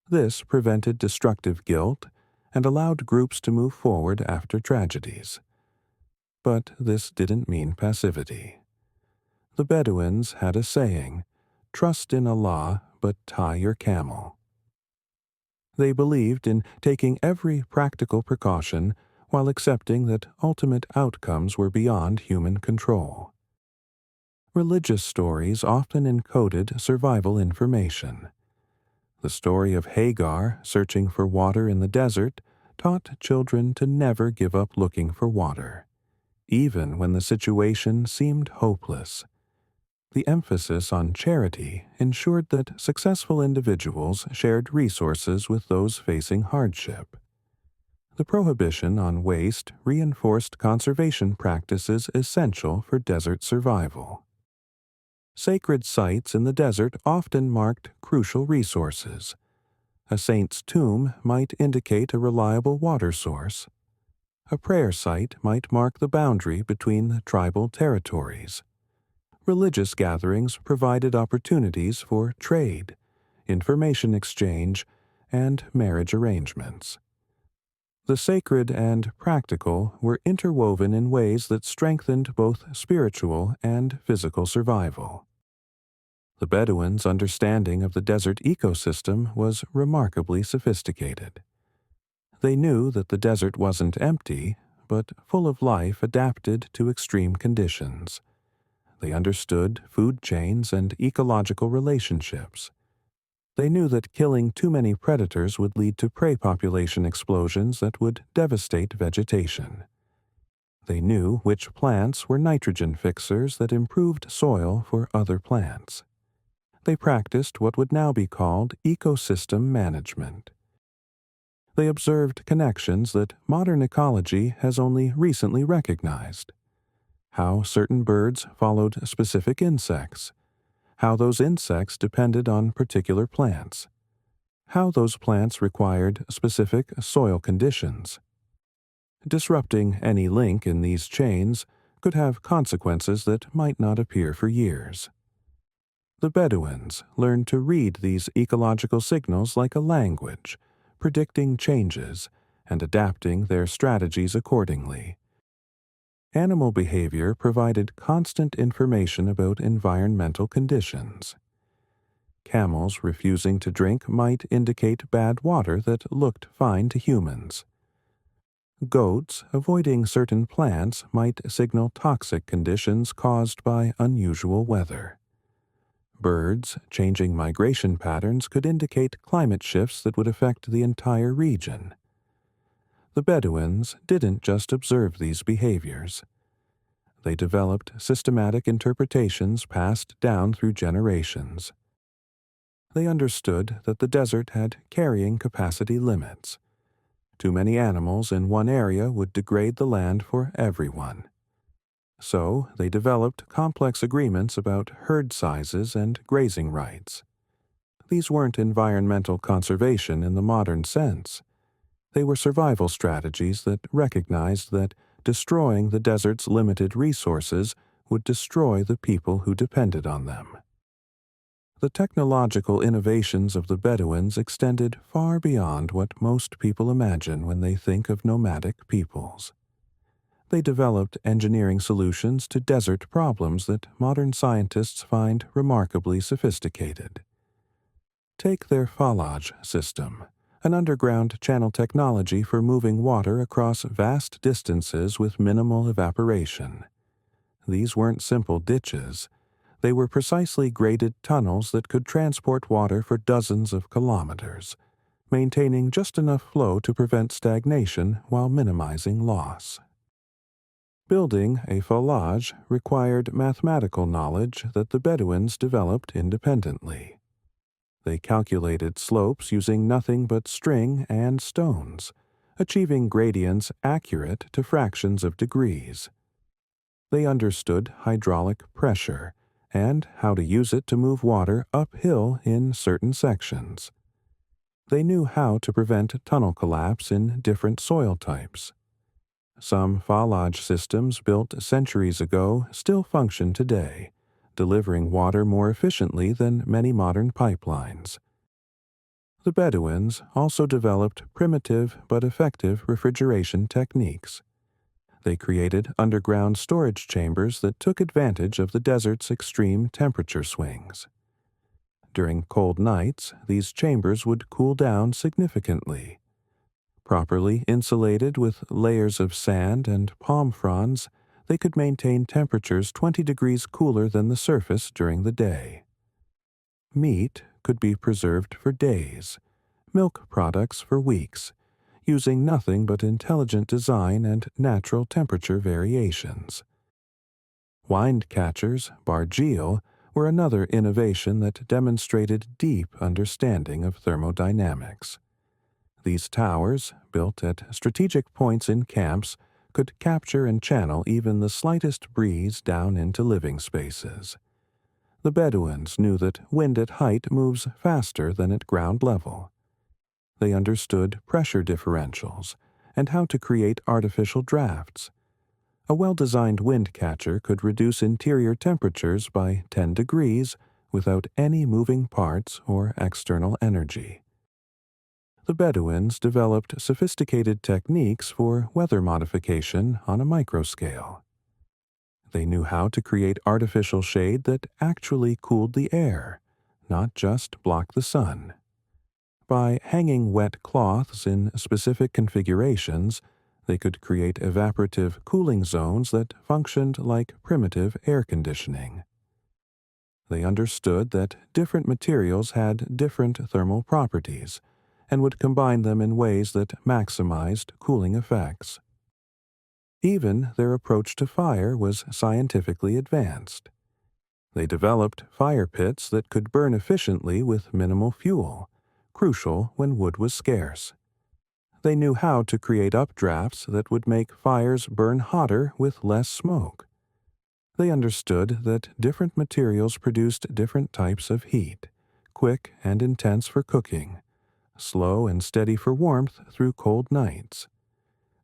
This prevented destructive guilt and allowed groups to move forward after tragedies. But this didn't mean passivity. The Bedouins had a saying, "Trust in Allah, but tie your camel." They believed in taking every practical precaution while accepting that ultimate outcomes were beyond human control. Religious stories often encoded survival information. The story of Hagar searching for water in the desert taught children to never give up looking for water, even when the situation seemed hopeless. The emphasis on charity ensured that successful individuals shared resources with those facing hardship. The prohibition on waste reinforced conservation practices essential for desert survival. Sacred sites in the desert often marked crucial resources. A saint's tomb might indicate a reliable water source. A prayer site might mark the boundary between the tribal territories. Religious gatherings provided opportunities for trade, information exchange, and marriage arrangements. The sacred and practical were interwoven in ways that strengthened both spiritual and physical survival. The Bedouins' understanding of the desert ecosystem was remarkably sophisticated. They knew that the desert wasn't empty, but full of life adapted to extreme conditions. They understood food chains and ecological relationships. They knew that killing too many predators would lead to prey population explosions that would devastate vegetation. They knew which plants were nitrogen fixers that improved soil for other plants. They practiced what would now be called ecosystem management. They observed connections that modern ecology has only recently recognized. How certain birds followed specific insects, how those insects depended on particular plants, how those plants required specific soil conditions. Disrupting any link in these chains could have consequences that might not appear for years. The Bedouins learned to read these ecological signals like a language, predicting changes and adapting their strategies accordingly. Animal behavior provided constant information about environmental conditions. Camels refusing to drink might indicate bad water that looked fine to humans. Goats avoiding certain plants might signal toxic conditions caused by unusual weather. Birds changing migration patterns could indicate climate shifts that would affect the entire region. The Bedouins didn't just observe these behaviors. They developed systematic interpretations passed down through generations. They understood that the desert had carrying capacity limits. Too many animals in one area would degrade the land for everyone. So they developed complex agreements about herd sizes and grazing rights. These weren't environmental conservation in the modern sense. They were survival strategies that recognized that destroying the desert's limited resources would destroy the people who depended on them. The technological innovations of the Bedouins extended far beyond what most people imagine when they think of nomadic peoples. They developed engineering solutions to desert problems that modern scientists find remarkably sophisticated. Take their falaj system, an underground channel technology for moving water across vast distances with minimal evaporation. These weren't simple ditches. They were precisely graded tunnels that could transport water for dozens of kilometers, maintaining just enough flow to prevent stagnation while minimizing loss. Building a falaj required mathematical knowledge that the Bedouins developed independently. They calculated slopes using nothing but string and stones, achieving gradients accurate to fractions of degrees. They understood hydraulic pressure and how to use it to move water uphill in certain sections. They knew how to prevent tunnel collapse in different soil types. Some falaj systems built centuries ago still function today, delivering water more efficiently than many modern pipelines. The Bedouins also developed primitive but effective refrigeration techniques. They created underground storage chambers that took advantage of the desert's extreme temperature swings. During cold nights, these chambers would cool down significantly. Properly insulated with layers of sand and palm fronds, they could maintain temperatures 20 degrees cooler than the surface during the day. Meat could be preserved for days, milk products for weeks, using nothing but intelligent design and natural temperature variations. Wind catchers, bargeal, were another innovation that demonstrated deep understanding of thermodynamics. These towers, built at strategic points in camps, could capture and channel even the slightest breeze down into living spaces. The Bedouins knew that wind at height moves faster than at ground level. They understood pressure differentials and how to create artificial drafts. A well-designed wind catcher could reduce interior temperatures by 10 degrees without any moving parts or external energy. The Bedouins developed sophisticated techniques for weather modification on a microscale. They knew how to create artificial shade that actually cooled the air, not just blocked the sun. By hanging wet cloths in specific configurations, they could create evaporative cooling zones that functioned like primitive air conditioning. They understood that different materials had different thermal properties and would combine them in ways that maximized cooling effects. Even their approach to fire was scientifically advanced. They developed fire pits that could burn efficiently with minimal fuel, crucial when wood was scarce. They knew how to create updrafts that would make fires burn hotter with less smoke. They understood that different materials produced different types of heat, quick and intense for cooking, slow and steady for warmth through cold nights.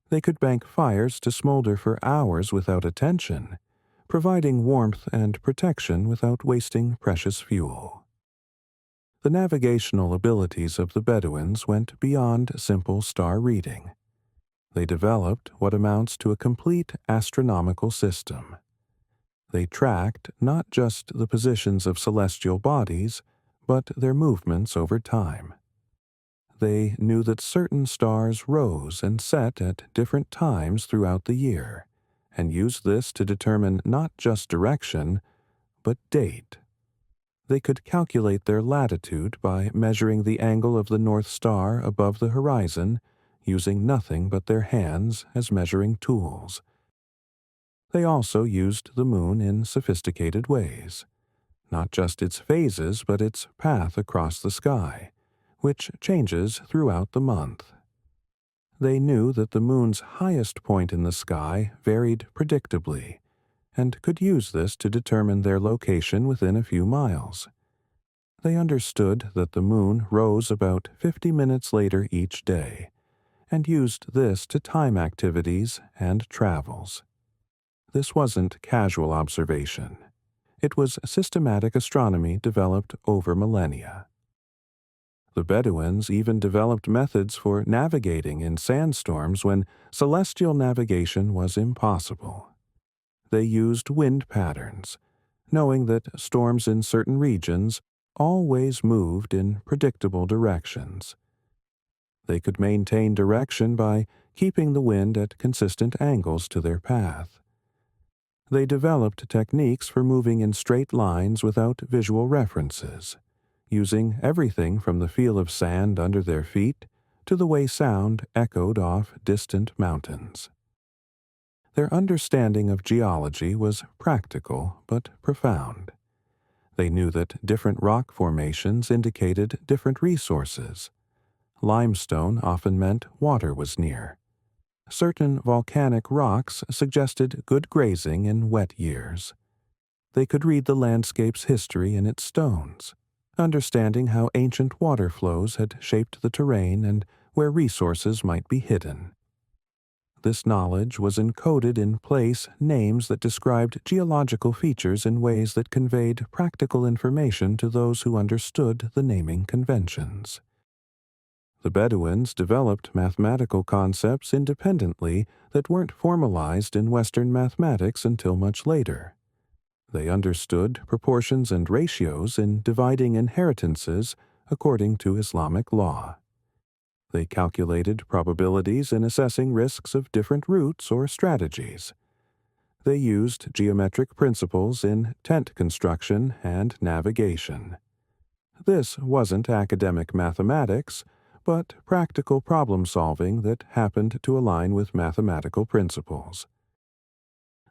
They could bank fires to smolder for hours without attention, providing warmth and protection without wasting precious fuel. The navigational abilities of the Bedouins went beyond simple star reading. They developed what amounts to a complete astronomical system. They tracked not just the positions of celestial bodies, but their movements over time. They knew that certain stars rose and set at different times throughout the year, and used this to determine not just direction, but date. They could calculate their latitude by measuring the angle of the North Star above the horizon, using nothing but their hands as measuring tools. They also used the moon in sophisticated ways, not just its phases but its path across the sky, which changes throughout the month. They knew that the moon's highest point in the sky varied predictably, and could use this to determine their location within a few miles. They understood that the moon rose about 50 minutes later each day, and used this to time activities and travels. This wasn't casual observation. It was systematic astronomy developed over millennia. The Bedouins even developed methods for navigating in sandstorms when celestial navigation was impossible. They used wind patterns, knowing that storms in certain regions always moved in predictable directions. They could maintain direction by keeping the wind at consistent angles to their path. They developed techniques for moving in straight lines without visual references, using everything from the feel of sand under their feet to the way sound echoed off distant mountains. Their understanding of geology was practical but profound. They knew that different rock formations indicated different resources. Limestone often meant water was near. Certain volcanic rocks suggested good grazing in wet years. They could read the landscape's history in its stones, understanding how ancient water flows had shaped the terrain and where resources might be hidden. This knowledge was encoded in place names that described geological features in ways that conveyed practical information to those who understood the naming conventions. The Bedouins developed mathematical concepts independently that weren't formalized in Western mathematics until much later. They understood proportions and ratios in dividing inheritances according to Islamic law. They calculated probabilities in assessing risks of different routes or strategies. They used geometric principles in tent construction and navigation. This wasn't academic mathematics, but practical problem-solving that happened to align with mathematical principles.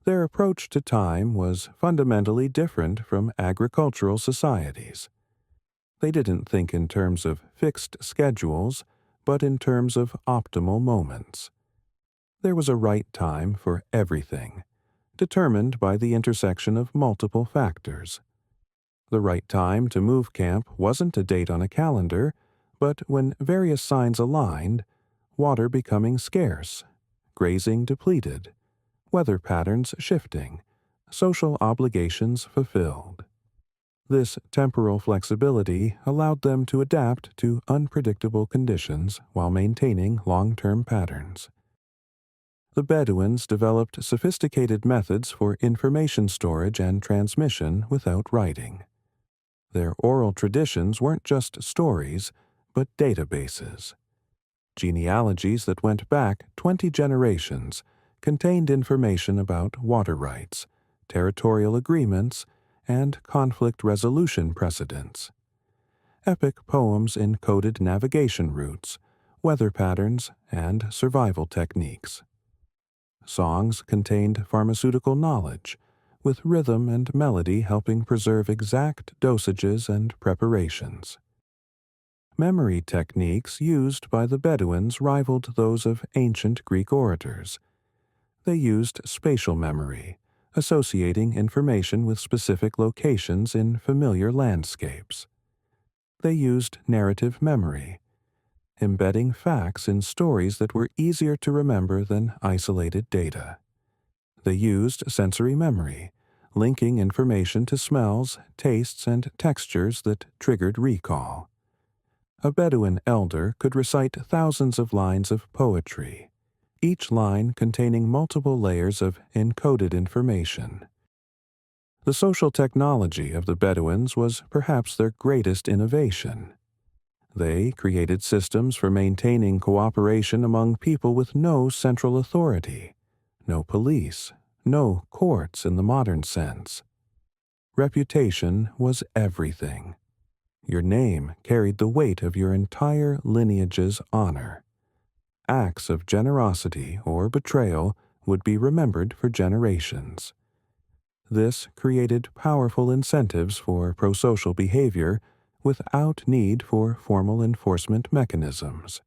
Their approach to time was fundamentally different from agricultural societies. They didn't think in terms of fixed schedules, but in terms of optimal moments. There was a right time for everything, determined by the intersection of multiple factors. The right time to move camp wasn't a date on a calendar, but when various signs aligned, water becoming scarce, grazing depleted, weather patterns shifting, social obligations fulfilled. This temporal flexibility allowed them to adapt to unpredictable conditions while maintaining long-term patterns. The Bedouins developed sophisticated methods for information storage and transmission without writing. Their oral traditions weren't just stories, but databases. Genealogies that went back 20 generations contained information about water rights, territorial agreements, and conflict resolution precedents. Epic poems encoded navigation routes, weather patterns, and survival techniques. Songs contained pharmaceutical knowledge, with rhythm and melody helping preserve exact dosages and preparations. Memory techniques used by the Bedouins rivaled those of ancient Greek orators. They used spatial memory, associating information with specific locations in familiar landscapes. They used narrative memory, embedding facts in stories that were easier to remember than isolated data. They used sensory memory, linking information to smells, tastes, and textures that triggered recall. A Bedouin elder could recite thousands of lines of poetry, each line containing multiple layers of encoded information. The social technology of the Bedouins was perhaps their greatest innovation. They created systems for maintaining cooperation among people with no central authority, no police, no courts in the modern sense. Reputation was everything. Your name carried the weight of your entire lineage's honor. Acts of generosity or betrayal would be remembered for generations. This created powerful incentives for prosocial behavior without need for formal enforcement mechanisms.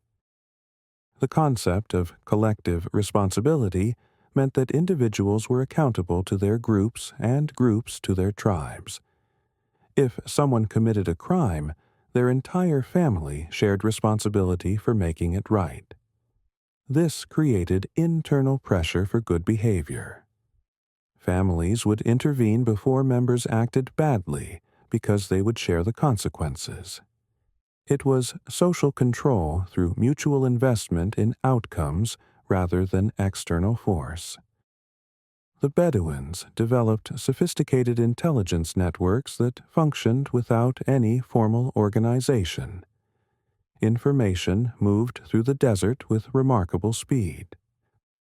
The concept of collective responsibility meant that individuals were accountable to their groups and groups to their tribes. If someone committed a crime, their entire family shared responsibility for making it right. This created internal pressure for good behavior. Families would intervene before members acted badly because they would share the consequences. It was social control through mutual investment in outcomes rather than external force. The Bedouins developed sophisticated intelligence networks that functioned without any formal organization. Information moved through the desert with remarkable speed.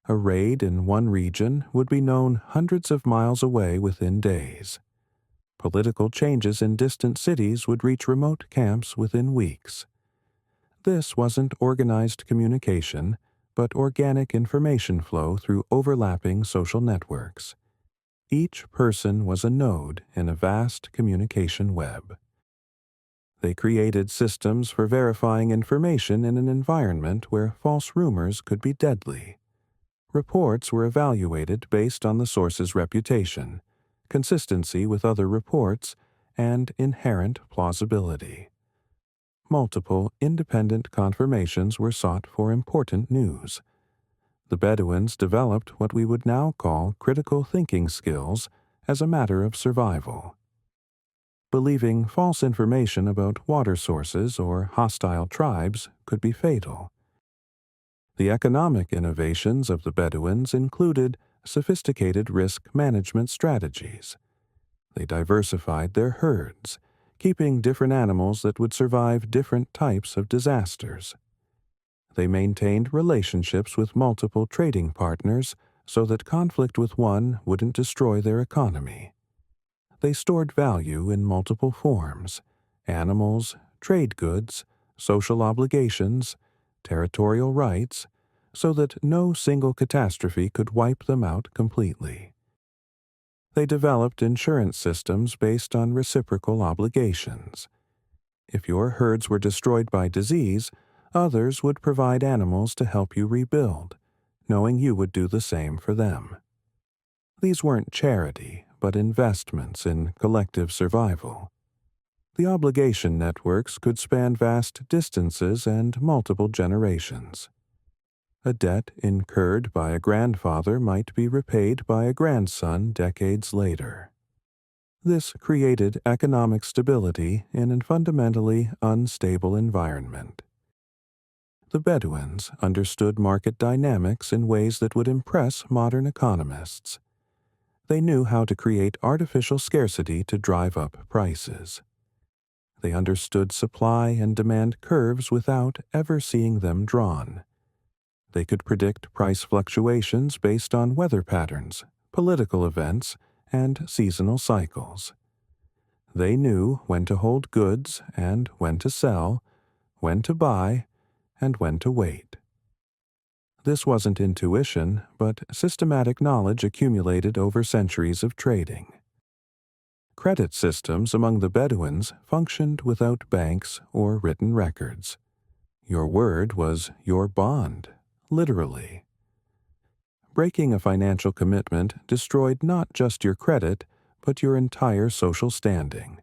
A raid in one region would be known hundreds of miles away within days. Political changes in distant cities would reach remote camps within weeks. This wasn't organized communication, but organic information flow through overlapping social networks. Each person was a node in a vast communication web. They created systems for verifying information in an environment where false rumors could be deadly. Reports were evaluated based on the source's reputation, consistency with other reports, and inherent plausibility. Multiple independent confirmations were sought for important news. The Bedouins developed what we would now call critical thinking skills as a matter of survival. Believing false information about water sources or hostile tribes could be fatal. The economic innovations of the Bedouins included sophisticated risk management strategies. They diversified their herds, keeping different animals that would survive different types of disasters. They maintained relationships with multiple trading partners so that conflict with one wouldn't destroy their economy. They stored value in multiple forms: animals, trade goods, social obligations, territorial rights, so that no single catastrophe could wipe them out completely. They developed insurance systems based on reciprocal obligations. If your herds were destroyed by disease, others would provide animals to help you rebuild, knowing you would do the same for them. These weren't charity, but investments in collective survival. The obligation networks could span vast distances and multiple generations. A debt incurred by a grandfather might be repaid by a grandson decades later. This created economic stability in a fundamentally unstable environment. The Bedouins understood market dynamics in ways that would impress modern economists. They knew how to create artificial scarcity to drive up prices. They understood supply and demand curves without ever seeing them drawn. They could predict price fluctuations based on weather patterns, political events, and seasonal cycles. They knew when to hold goods and when to sell, when to buy, and when to wait. This wasn't intuition, but systematic knowledge accumulated over centuries of trading. Credit systems among the Bedouins functioned without banks or written records. Your word was your bond, literally. Breaking a financial commitment destroyed not just your credit, but your entire social standing.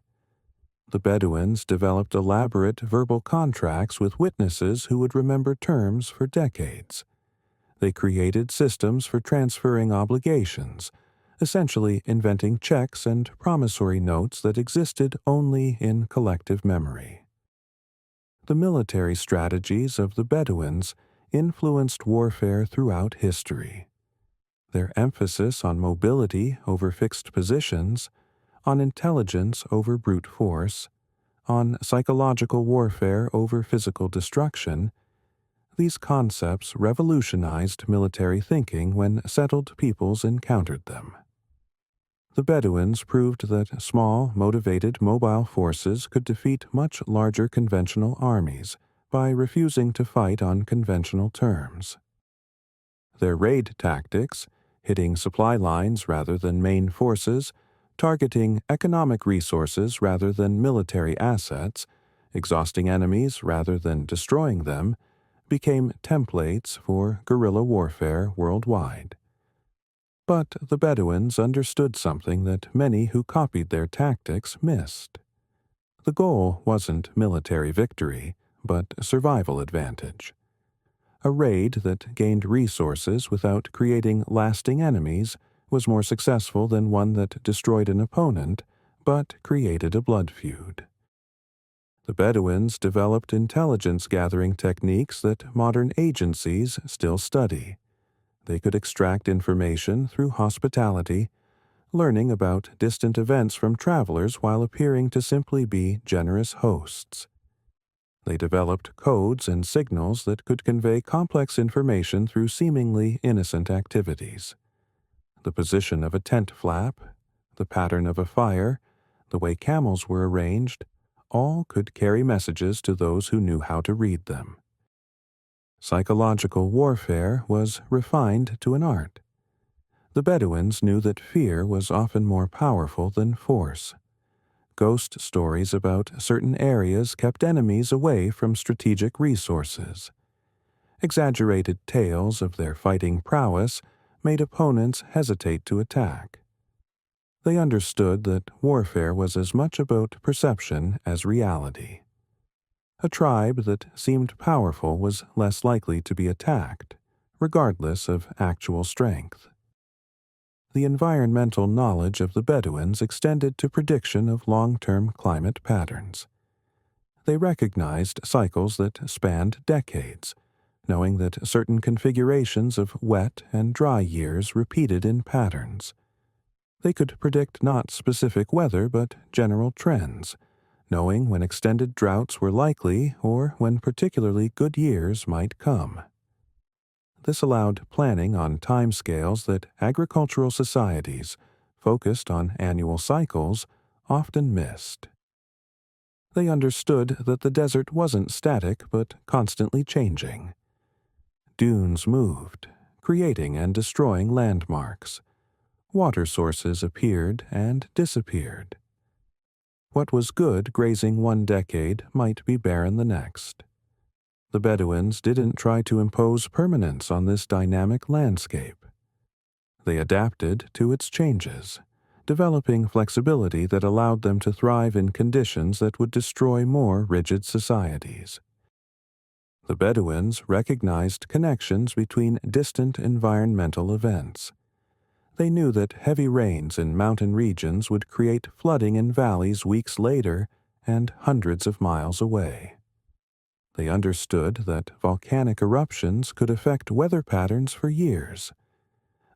The Bedouins developed elaborate verbal contracts with witnesses who would remember terms for decades. They created systems for transferring obligations, essentially inventing checks and promissory notes that existed only in collective memory. The military strategies of the Bedouins influenced warfare throughout history. Their emphasis on mobility over fixed positions, on intelligence over brute force, on psychological warfare over physical destruction, these concepts revolutionized military thinking when settled peoples encountered them. The Bedouins proved that small, motivated mobile forces could defeat much larger conventional armies by refusing to fight on conventional terms. Their raid tactics, hitting supply lines rather than main forces, targeting economic resources rather than military assets, exhausting enemies rather than destroying them, became templates for guerrilla warfare worldwide. But the Bedouins understood something that many who copied their tactics missed. The goal wasn't military victory, but survival advantage. A raid that gained resources without creating lasting enemies was more successful than one that destroyed an opponent, but created a blood feud. The Bedouins developed intelligence-gathering techniques that modern agencies still study. They could extract information through hospitality, learning about distant events from travelers while appearing to simply be generous hosts. They developed codes and signals that could convey complex information through seemingly innocent activities. The position of a tent flap, the pattern of a fire, the way camels were arranged, all could carry messages to those who knew how to read them. Psychological warfare was refined to an art. The Bedouins knew that fear was often more powerful than force. Ghost stories about certain areas kept enemies away from strategic resources. Exaggerated tales of their fighting prowess made opponents hesitate to attack. They understood that warfare was as much about perception as reality. A tribe that seemed powerful was less likely to be attacked, regardless of actual strength. The environmental knowledge of the Bedouins extended to prediction of long-term climate patterns. They recognized cycles that spanned decades, knowing that certain configurations of wet and dry years repeated in patterns. They could predict not specific weather but general trends, knowing when extended droughts were likely or when particularly good years might come. This allowed planning on timescales that agricultural societies, focused on annual cycles, often missed. They understood that the desert wasn't static but constantly changing. Dunes moved, creating and destroying landmarks. Water sources appeared and disappeared. What was good grazing one decade might be barren the next. The Bedouins didn't try to impose permanence on this dynamic landscape. They adapted to its changes, developing flexibility that allowed them to thrive in conditions that would destroy more rigid societies. The Bedouins recognized connections between distant environmental events. They knew that heavy rains in mountain regions would create flooding in valleys weeks later and hundreds of miles away. They understood that volcanic eruptions could affect weather patterns for years.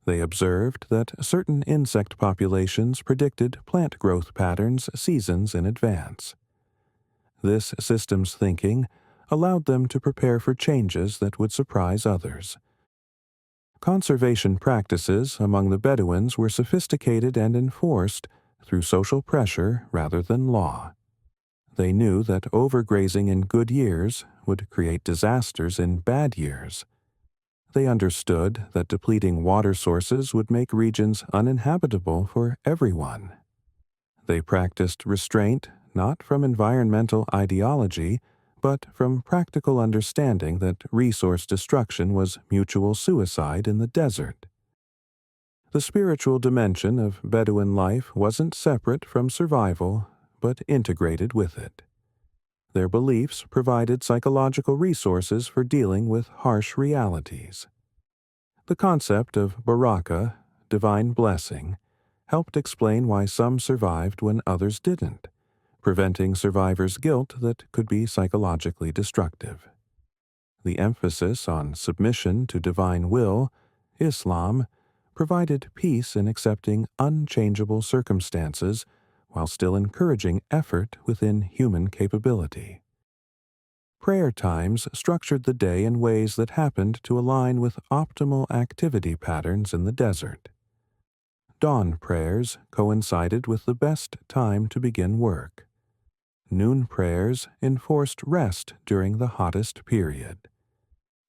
They observed that certain insect populations predicted plant growth patterns seasons in advance. This systems thinking allowed them to prepare for changes that would surprise others. Conservation practices among the Bedouins were sophisticated and enforced through social pressure rather than law. They knew that overgrazing in good years would create disasters in bad years. They understood that depleting water sources would make regions uninhabitable for everyone. They practiced restraint not from environmental ideology, but from practical understanding that resource destruction was mutual suicide in the desert. The spiritual dimension of Bedouin life wasn't separate from survival, but integrated with it. Their beliefs provided psychological resources for dealing with harsh realities. The concept of baraka, divine blessing, helped explain why some survived when others didn't, preventing survivors' guilt that could be psychologically destructive. The emphasis on submission to divine will, Islam, provided peace in accepting unchangeable circumstances while still encouraging effort within human capability. Prayer times structured the day in ways that happened to align with optimal activity patterns in the desert. Dawn prayers coincided with the best time to begin work. Noon prayers enforced rest during the hottest period.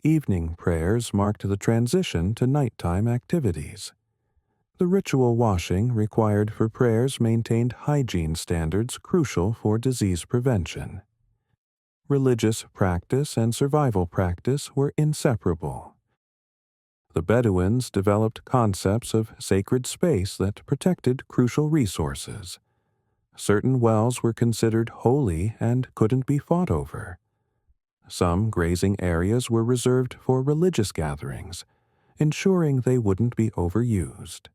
Evening prayers marked the transition to nighttime activities. The ritual washing required for prayers maintained hygiene standards crucial for disease prevention. Religious practice and survival practice were inseparable. The Bedouins developed concepts of sacred space that protected crucial resources. Certain wells were considered holy and couldn't be fought over. Some grazing areas were reserved for religious gatherings, ensuring they wouldn't be overused.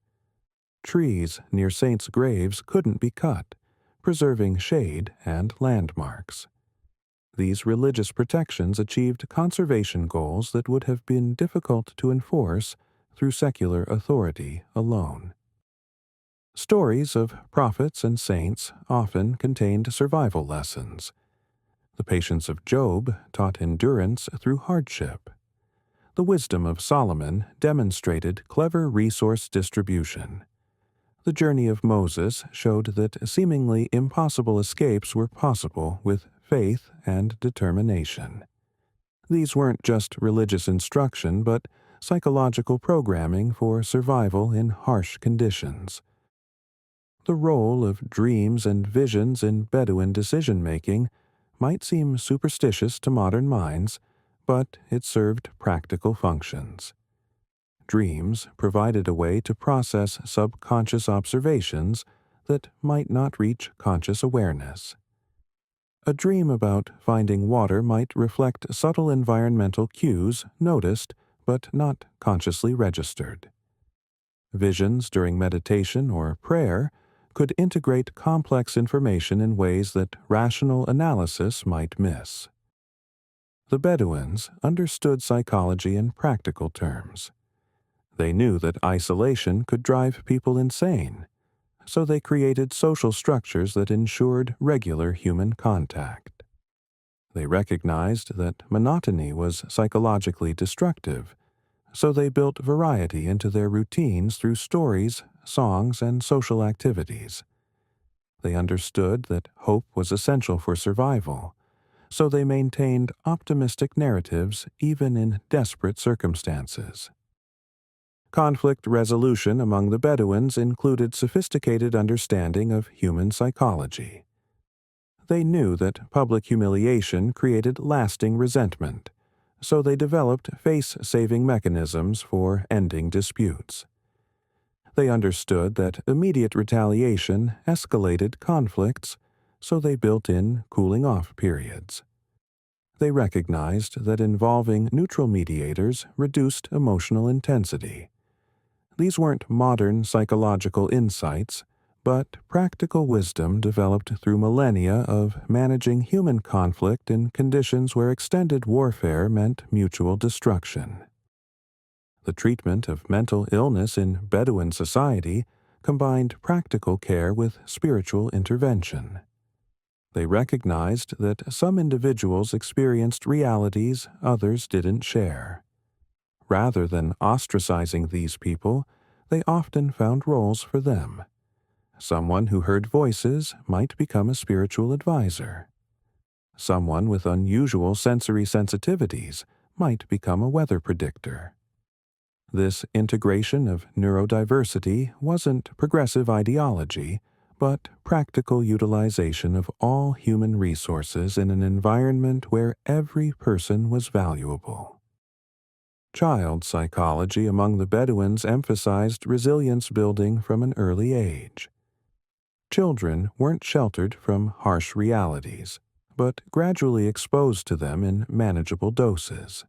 Trees near saints' graves couldn't be cut, preserving shade and landmarks. These religious protections achieved conservation goals that would have been difficult to enforce through secular authority alone. Stories of prophets and saints often contained survival lessons. The patience of Job taught endurance through hardship. The wisdom of Solomon demonstrated clever resource distribution. The journey of Moses showed that seemingly impossible escapes were possible with faith and determination. These weren't just religious instruction, but psychological programming for survival in harsh conditions. The role of dreams and visions in Bedouin decision-making might seem superstitious to modern minds, but it served practical functions. Dreams provided a way to process subconscious observations that might not reach conscious awareness. A dream about finding water might reflect subtle environmental cues noticed but not consciously registered. Visions during meditation or prayer could integrate complex information in ways that rational analysis might miss. The Bedouins understood psychology in practical terms. They knew that isolation could drive people insane, so they created social structures that ensured regular human contact. They recognized that monotony was psychologically destructive, so they built variety into their routines through stories, songs, and social activities. They understood that hope was essential for survival, so they maintained optimistic narratives even in desperate circumstances. Conflict resolution among the Bedouins included sophisticated understanding of human psychology. They knew that public humiliation created lasting resentment, so they developed face-saving mechanisms for ending disputes. They understood that immediate retaliation escalated conflicts, so they built in cooling-off periods. They recognized that involving neutral mediators reduced emotional intensity. These weren't modern psychological insights, but practical wisdom developed through millennia of managing human conflict in conditions where extended warfare meant mutual destruction. The treatment of mental illness in Bedouin society combined practical care with spiritual intervention. They recognized that some individuals experienced realities others didn't share. Rather than ostracizing these people, they often found roles for them. Someone who heard voices might become a spiritual advisor. Someone with unusual sensory sensitivities might become a weather predictor. This integration of neurodiversity wasn't progressive ideology, but practical utilization of all human resources in an environment where every person was valuable. Child psychology among the Bedouins emphasized resilience building from an early age. Children weren't sheltered from harsh realities, but gradually exposed to them in manageable doses.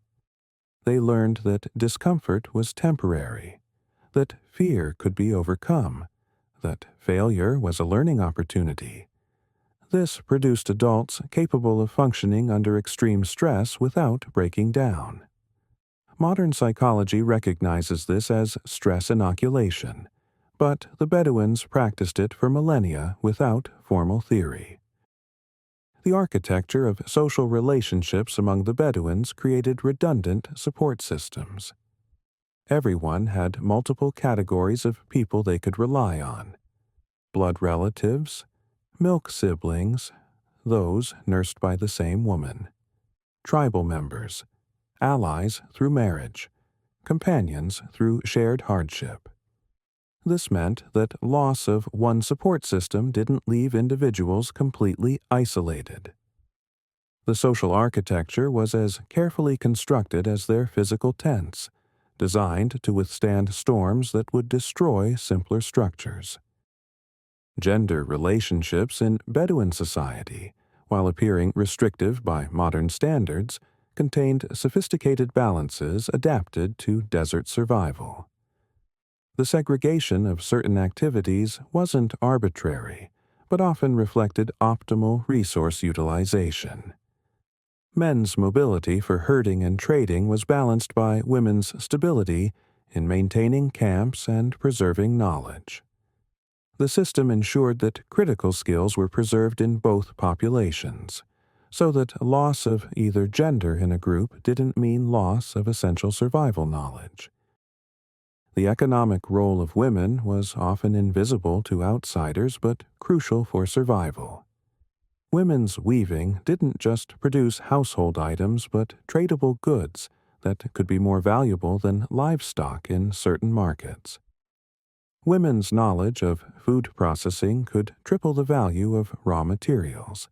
They learned that discomfort was temporary, that fear could be overcome, that failure was a learning opportunity. This produced adults capable of functioning under extreme stress without breaking down. Modern psychology recognizes this as stress inoculation, but the Bedouins practiced it for millennia without formal theory. The architecture of social relationships among the Bedouins created redundant support systems. Everyone had multiple categories of people they could rely on: blood relatives, milk siblings, those nursed by the same woman, tribal members, allies through marriage, companions through shared hardship. This meant that loss of one support system didn't leave individuals completely isolated. The social architecture was as carefully constructed as their physical tents, designed to withstand storms that would destroy simpler structures. Gender relationships in Bedouin society, while appearing restrictive by modern standards, contained sophisticated balances adapted to desert survival. The segregation of certain activities wasn't arbitrary, but often reflected optimal resource utilization. Men's mobility for herding and trading was balanced by women's stability in maintaining camps and preserving knowledge. The system ensured that critical skills were preserved in both populations, so that loss of either gender in a group didn't mean loss of essential survival knowledge. The economic role of women was often invisible to outsiders but crucial for survival. Women's weaving didn't just produce household items but tradable goods that could be more valuable than livestock in certain markets. Women's knowledge of food processing could triple the value of raw materials.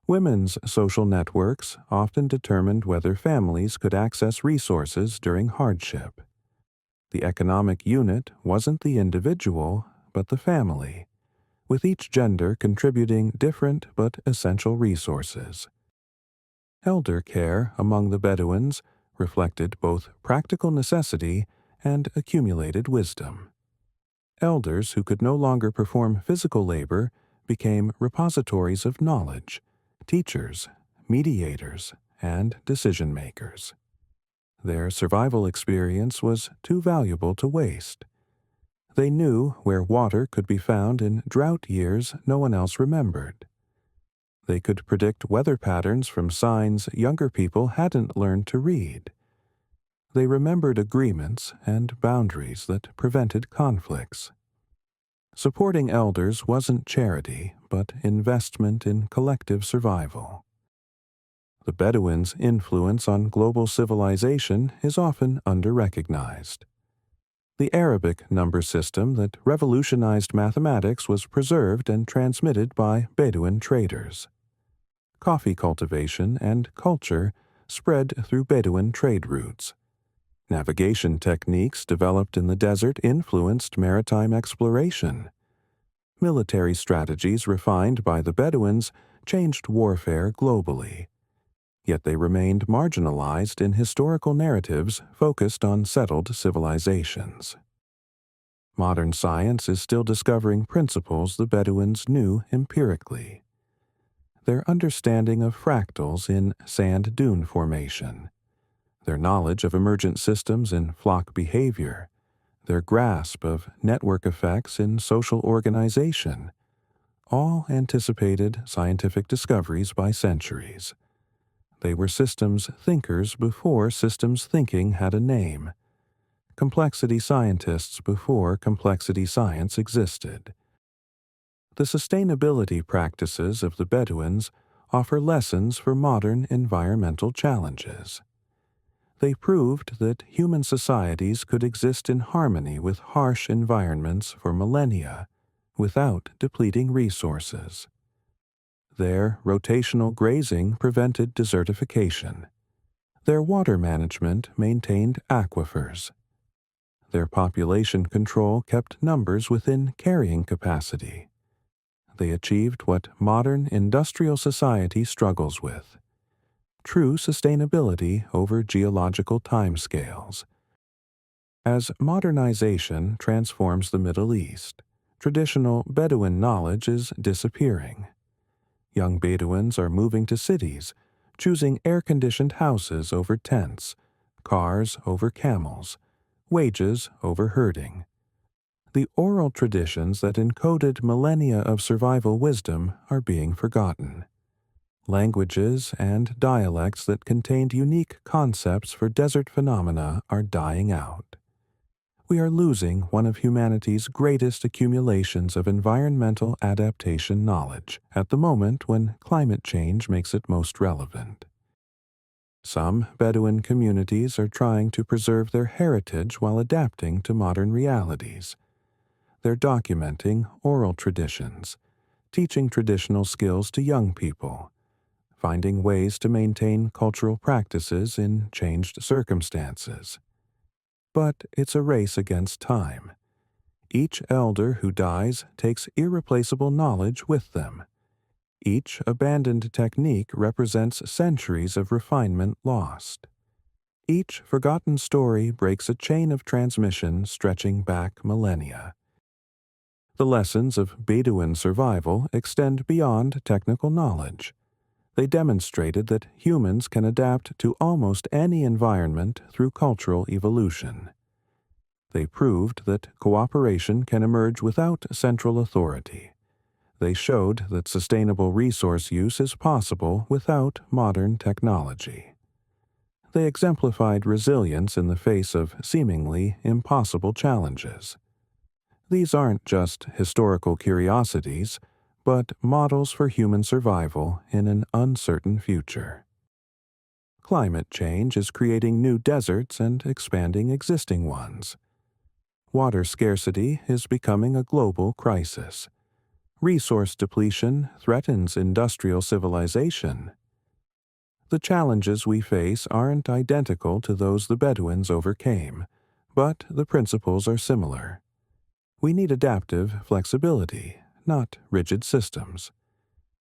Women's social networks often determined whether families could access resources during hardship. The economic unit wasn't the individual, but the family, with each gender contributing different but essential resources. Elder care among the Bedouins reflected both practical necessity and accumulated wisdom. Elders who could no longer perform physical labor became repositories of knowledge, teachers, mediators, and decision-makers. Their survival experience was too valuable to waste. They knew where water could be found in drought years no one else remembered. They could predict weather patterns from signs younger people hadn't learned to read. They remembered agreements and boundaries that prevented conflicts. Supporting elders wasn't charity, but investment in collective survival. The Bedouins' influence on global civilization is often under-recognized. The Arabic number system that revolutionized mathematics was preserved and transmitted by Bedouin traders. Coffee cultivation and culture spread through Bedouin trade routes. Navigation techniques developed in the desert influenced maritime exploration. Military strategies refined by the Bedouins changed warfare globally. Yet they remained marginalized in historical narratives focused on settled civilizations. Modern science is still discovering principles the Bedouins knew empirically. Their understanding of fractals in sand dune formation, their knowledge of emergent systems in flock behavior, their grasp of network effects in social organization, all anticipated scientific discoveries by centuries. They were systems thinkers before systems thinking had a name, complexity scientists before complexity science existed. The sustainability practices of the Bedouins offer lessons for modern environmental challenges. They proved that human societies could exist in harmony with harsh environments for millennia without depleting resources. Their rotational grazing prevented desertification. Their water management maintained aquifers. Their population control kept numbers within carrying capacity. They achieved what modern industrial society struggles with: true sustainability over geological timescales. As modernization transforms the Middle East, traditional Bedouin knowledge is disappearing. Young Bedouins are moving to cities, choosing air-conditioned houses over tents, cars over camels, wages over herding. The oral traditions that encoded millennia of survival wisdom are being forgotten. Languages and dialects that contained unique concepts for desert phenomena are dying out. We are losing one of humanity's greatest accumulations of environmental adaptation knowledge at the moment when climate change makes it most relevant. Some Bedouin communities are trying to preserve their heritage while adapting to modern realities. They're documenting oral traditions, teaching traditional skills to young people, finding ways to maintain cultural practices in changed circumstances. But it's a race against time. Each elder who dies takes irreplaceable knowledge with them. Each abandoned technique represents centuries of refinement lost. Each forgotten story breaks a chain of transmission stretching back millennia. The lessons of Bedouin survival extend beyond technical knowledge. They demonstrated that humans can adapt to almost any environment through cultural evolution. They proved that cooperation can emerge without central authority. They showed that sustainable resource use is possible without modern technology. They exemplified resilience in the face of seemingly impossible challenges. These aren't just historical curiosities, but models for human survival in an uncertain future. Climate change is creating new deserts and expanding existing ones. Water scarcity is becoming a global crisis. Resource depletion threatens industrial civilization. The challenges we face aren't identical to those the Bedouins overcame, but the principles are similar. We need adaptive flexibility, not rigid systems.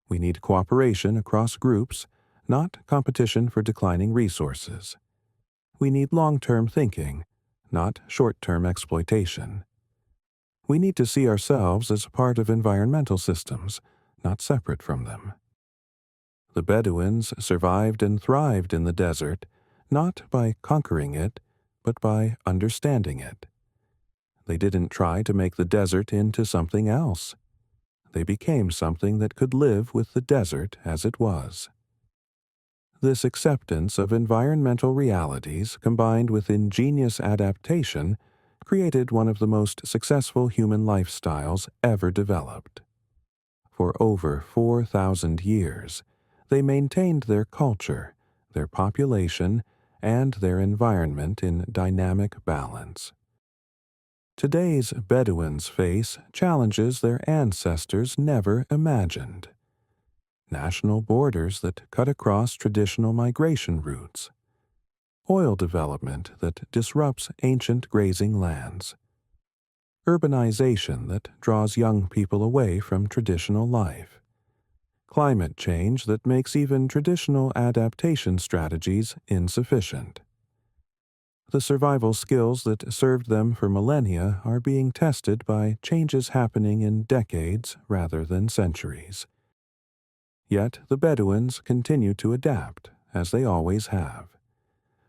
We need cooperation across groups, not competition for declining resources. We need long-term thinking, not short-term exploitation. We need to see ourselves as part of environmental systems, not separate from them. The Bedouins survived and thrived in the desert, not by conquering it, but by understanding it. They didn't try to make the desert into something else. They became something that could live with the desert as it was. This acceptance of environmental realities combined with ingenious adaptation created one of the most successful human lifestyles ever developed. For over 4,000 years, they maintained their culture, their population, and their environment in dynamic balance. Today's Bedouins face challenges their ancestors never imagined. National borders that cut across traditional migration routes. Oil development that disrupts ancient grazing lands. Urbanization that draws young people away from traditional life. Climate change that makes even traditional adaptation strategies insufficient. The survival skills that served them for millennia are being tested by changes happening in decades rather than centuries. Yet the Bedouins continue to adapt, as they always have.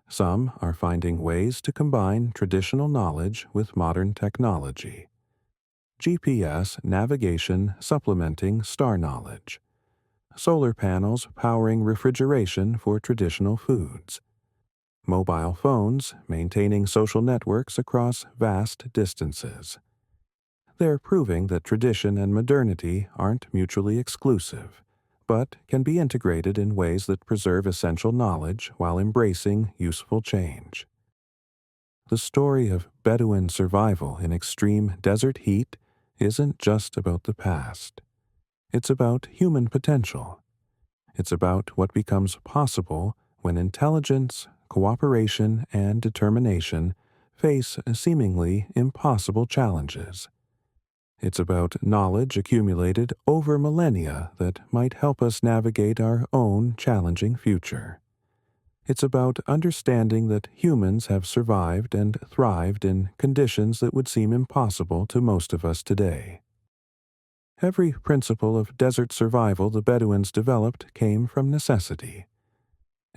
Some are finding ways to combine traditional knowledge with modern technology. GPS navigation supplementing star knowledge, solar panels powering refrigeration for traditional foods, mobile phones maintaining social networks across vast distances. They're proving that tradition and modernity aren't mutually exclusive, but can be integrated in ways that preserve essential knowledge while embracing useful change. The story of Bedouin survival in extreme desert heat isn't just about the past. It's about human potential. It's about what becomes possible when intelligence, cooperation, and determination face seemingly impossible challenges. It's about knowledge accumulated over millennia that might help us navigate our own challenging future. It's about understanding that humans have survived and thrived in conditions that would seem impossible to most of us today. Every principle of desert survival the Bedouins developed came from necessity.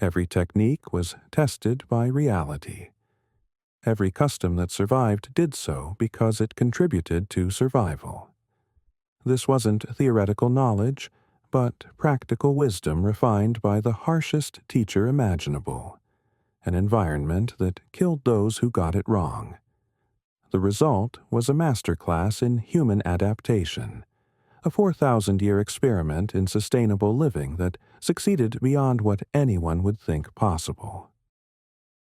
Every technique was tested by reality. Every custom that survived did so because it contributed to survival. This wasn't theoretical knowledge, but practical wisdom refined by the harshest teacher imaginable, an environment that killed those who got it wrong. The result was a masterclass in human adaptation, a 4,000-year experiment in sustainable living that succeeded beyond what anyone would think possible.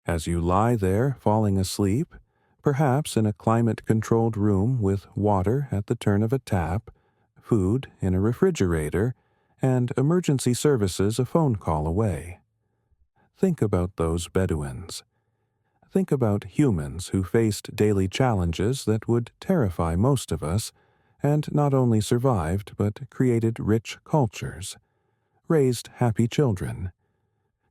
As you lie there falling asleep, perhaps in a climate-controlled room with water at the turn of a tap, food in a refrigerator, and emergency services a phone call away. Think about those Bedouins. Think about humans who faced daily challenges that would terrify most of us, and not only survived but created rich cultures, raised happy children,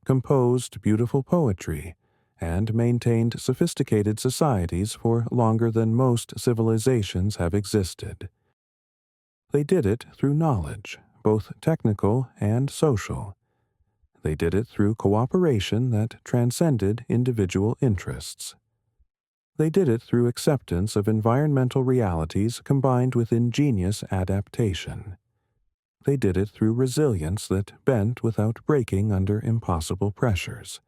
composed beautiful poetry, and maintained sophisticated societies for longer than most civilizations have existed. They did it through knowledge, both technical and social. They did it through cooperation that transcended individual interests. They did it through acceptance of environmental realities combined with ingenious adaptation. They did it through resilience that bent without breaking under impossible pressures.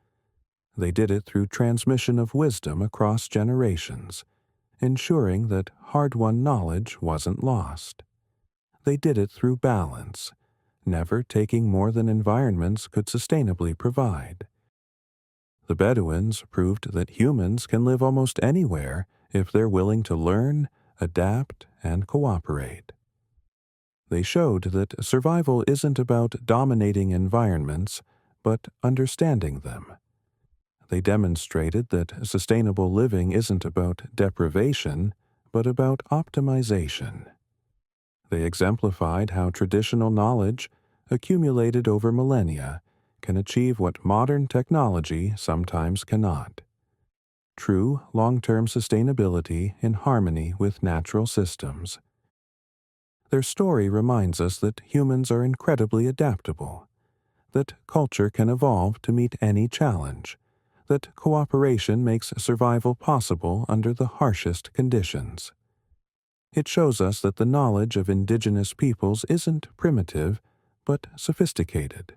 They did it through transmission of wisdom across generations, ensuring that hard-won knowledge wasn't lost. They did it through balance, never taking more than environments could sustainably provide. The Bedouins proved that humans can live almost anywhere if they're willing to learn, adapt, and cooperate. They showed that survival isn't about dominating environments, but understanding them. They demonstrated that sustainable living isn't about deprivation, but about optimization. They exemplified how traditional knowledge, accumulated over millennia, can achieve what modern technology sometimes cannot. True long-term sustainability in harmony with natural systems. Their story reminds us that humans are incredibly adaptable, that culture can evolve to meet any challenge, that cooperation makes survival possible under the harshest conditions. It shows us that the knowledge of indigenous peoples isn't primitive, but sophisticated,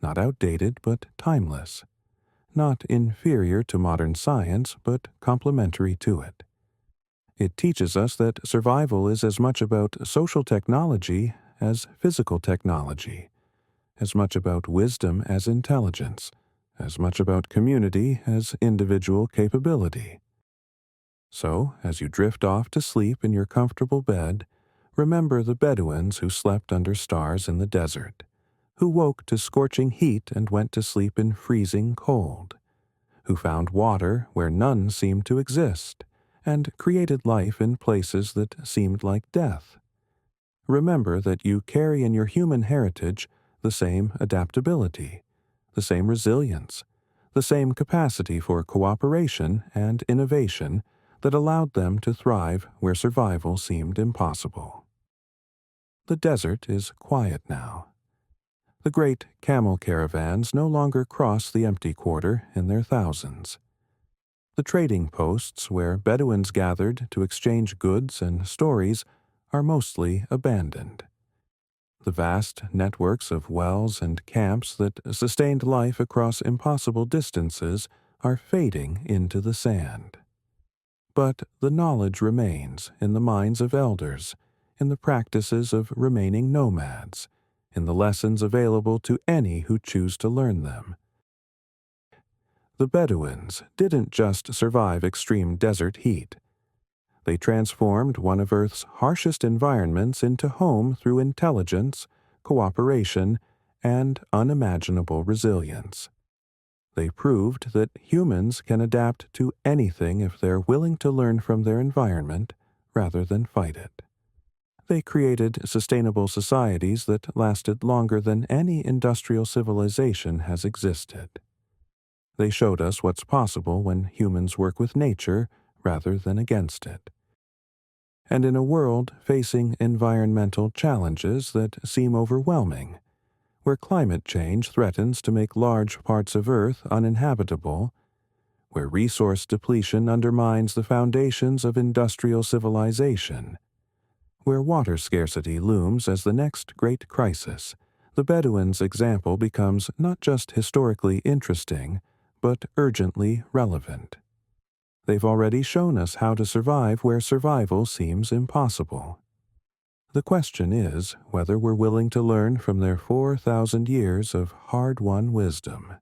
not outdated, but timeless, not inferior to modern science, but complementary to it. It teaches us that survival is as much about social technology as physical technology, as much about wisdom as intelligence, as much about community as individual capability. So, as you drift off to sleep in your comfortable bed, remember the Bedouins who slept under stars in the desert, who woke to scorching heat and went to sleep in freezing cold, who found water where none seemed to exist, and created life in places that seemed like death. Remember that you carry in your human heritage the same adaptability, the same resilience, the same capacity for cooperation and innovation that allowed them to thrive where survival seemed impossible. The desert is quiet now. The great camel caravans no longer cross the empty quarter in their thousands. The trading posts where Bedouins gathered to exchange goods and stories are mostly abandoned. The vast networks of wells and camps that sustained life across impossible distances are fading into the sand. But the knowledge remains in the minds of elders, in the practices of remaining nomads, in the lessons available to any who choose to learn them. The Bedouins didn't just survive extreme desert heat. They transformed one of Earth's harshest environments into home through intelligence, cooperation, and unimaginable resilience. They proved that humans can adapt to anything if they're willing to learn from their environment rather than fight it. They created sustainable societies that lasted longer than any industrial civilization has existed. They showed us what's possible when humans work with nature rather than against it. And in a world facing environmental challenges that seem overwhelming, where climate change threatens to make large parts of Earth uninhabitable, where resource depletion undermines the foundations of industrial civilization, where water scarcity looms as the next great crisis, the Bedouins' example becomes not just historically interesting, but urgently relevant. They've already shown us how to survive where survival seems impossible. The question is whether we're willing to learn from their 4,000 years of hard-won wisdom.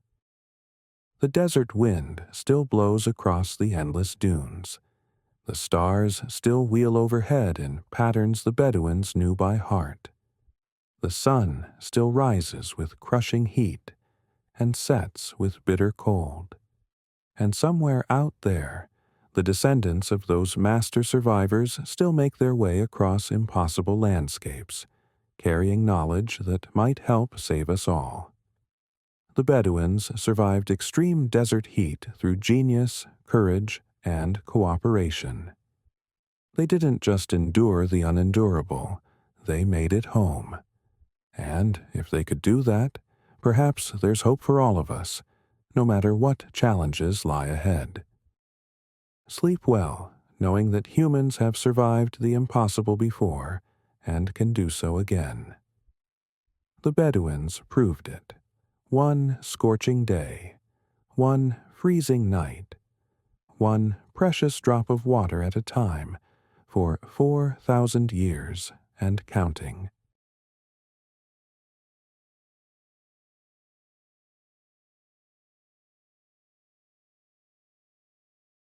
The desert wind still blows across the endless dunes. The stars still wheel overhead in patterns the Bedouins knew by heart. The sun still rises with crushing heat and sets with bitter cold. And somewhere out there, the descendants of those master survivors still make their way across impossible landscapes, carrying knowledge that might help save us all. The Bedouins survived extreme desert heat through genius, courage, and cooperation. They didn't just endure the unendurable, they made it home. And if they could do that, perhaps there's hope for all of us, no matter what challenges lie ahead. Sleep well, knowing that humans have survived the impossible before and can do so again. The Bedouins proved it. One scorching day, one freezing night, one precious drop of water at a time, for 4,000 years and counting.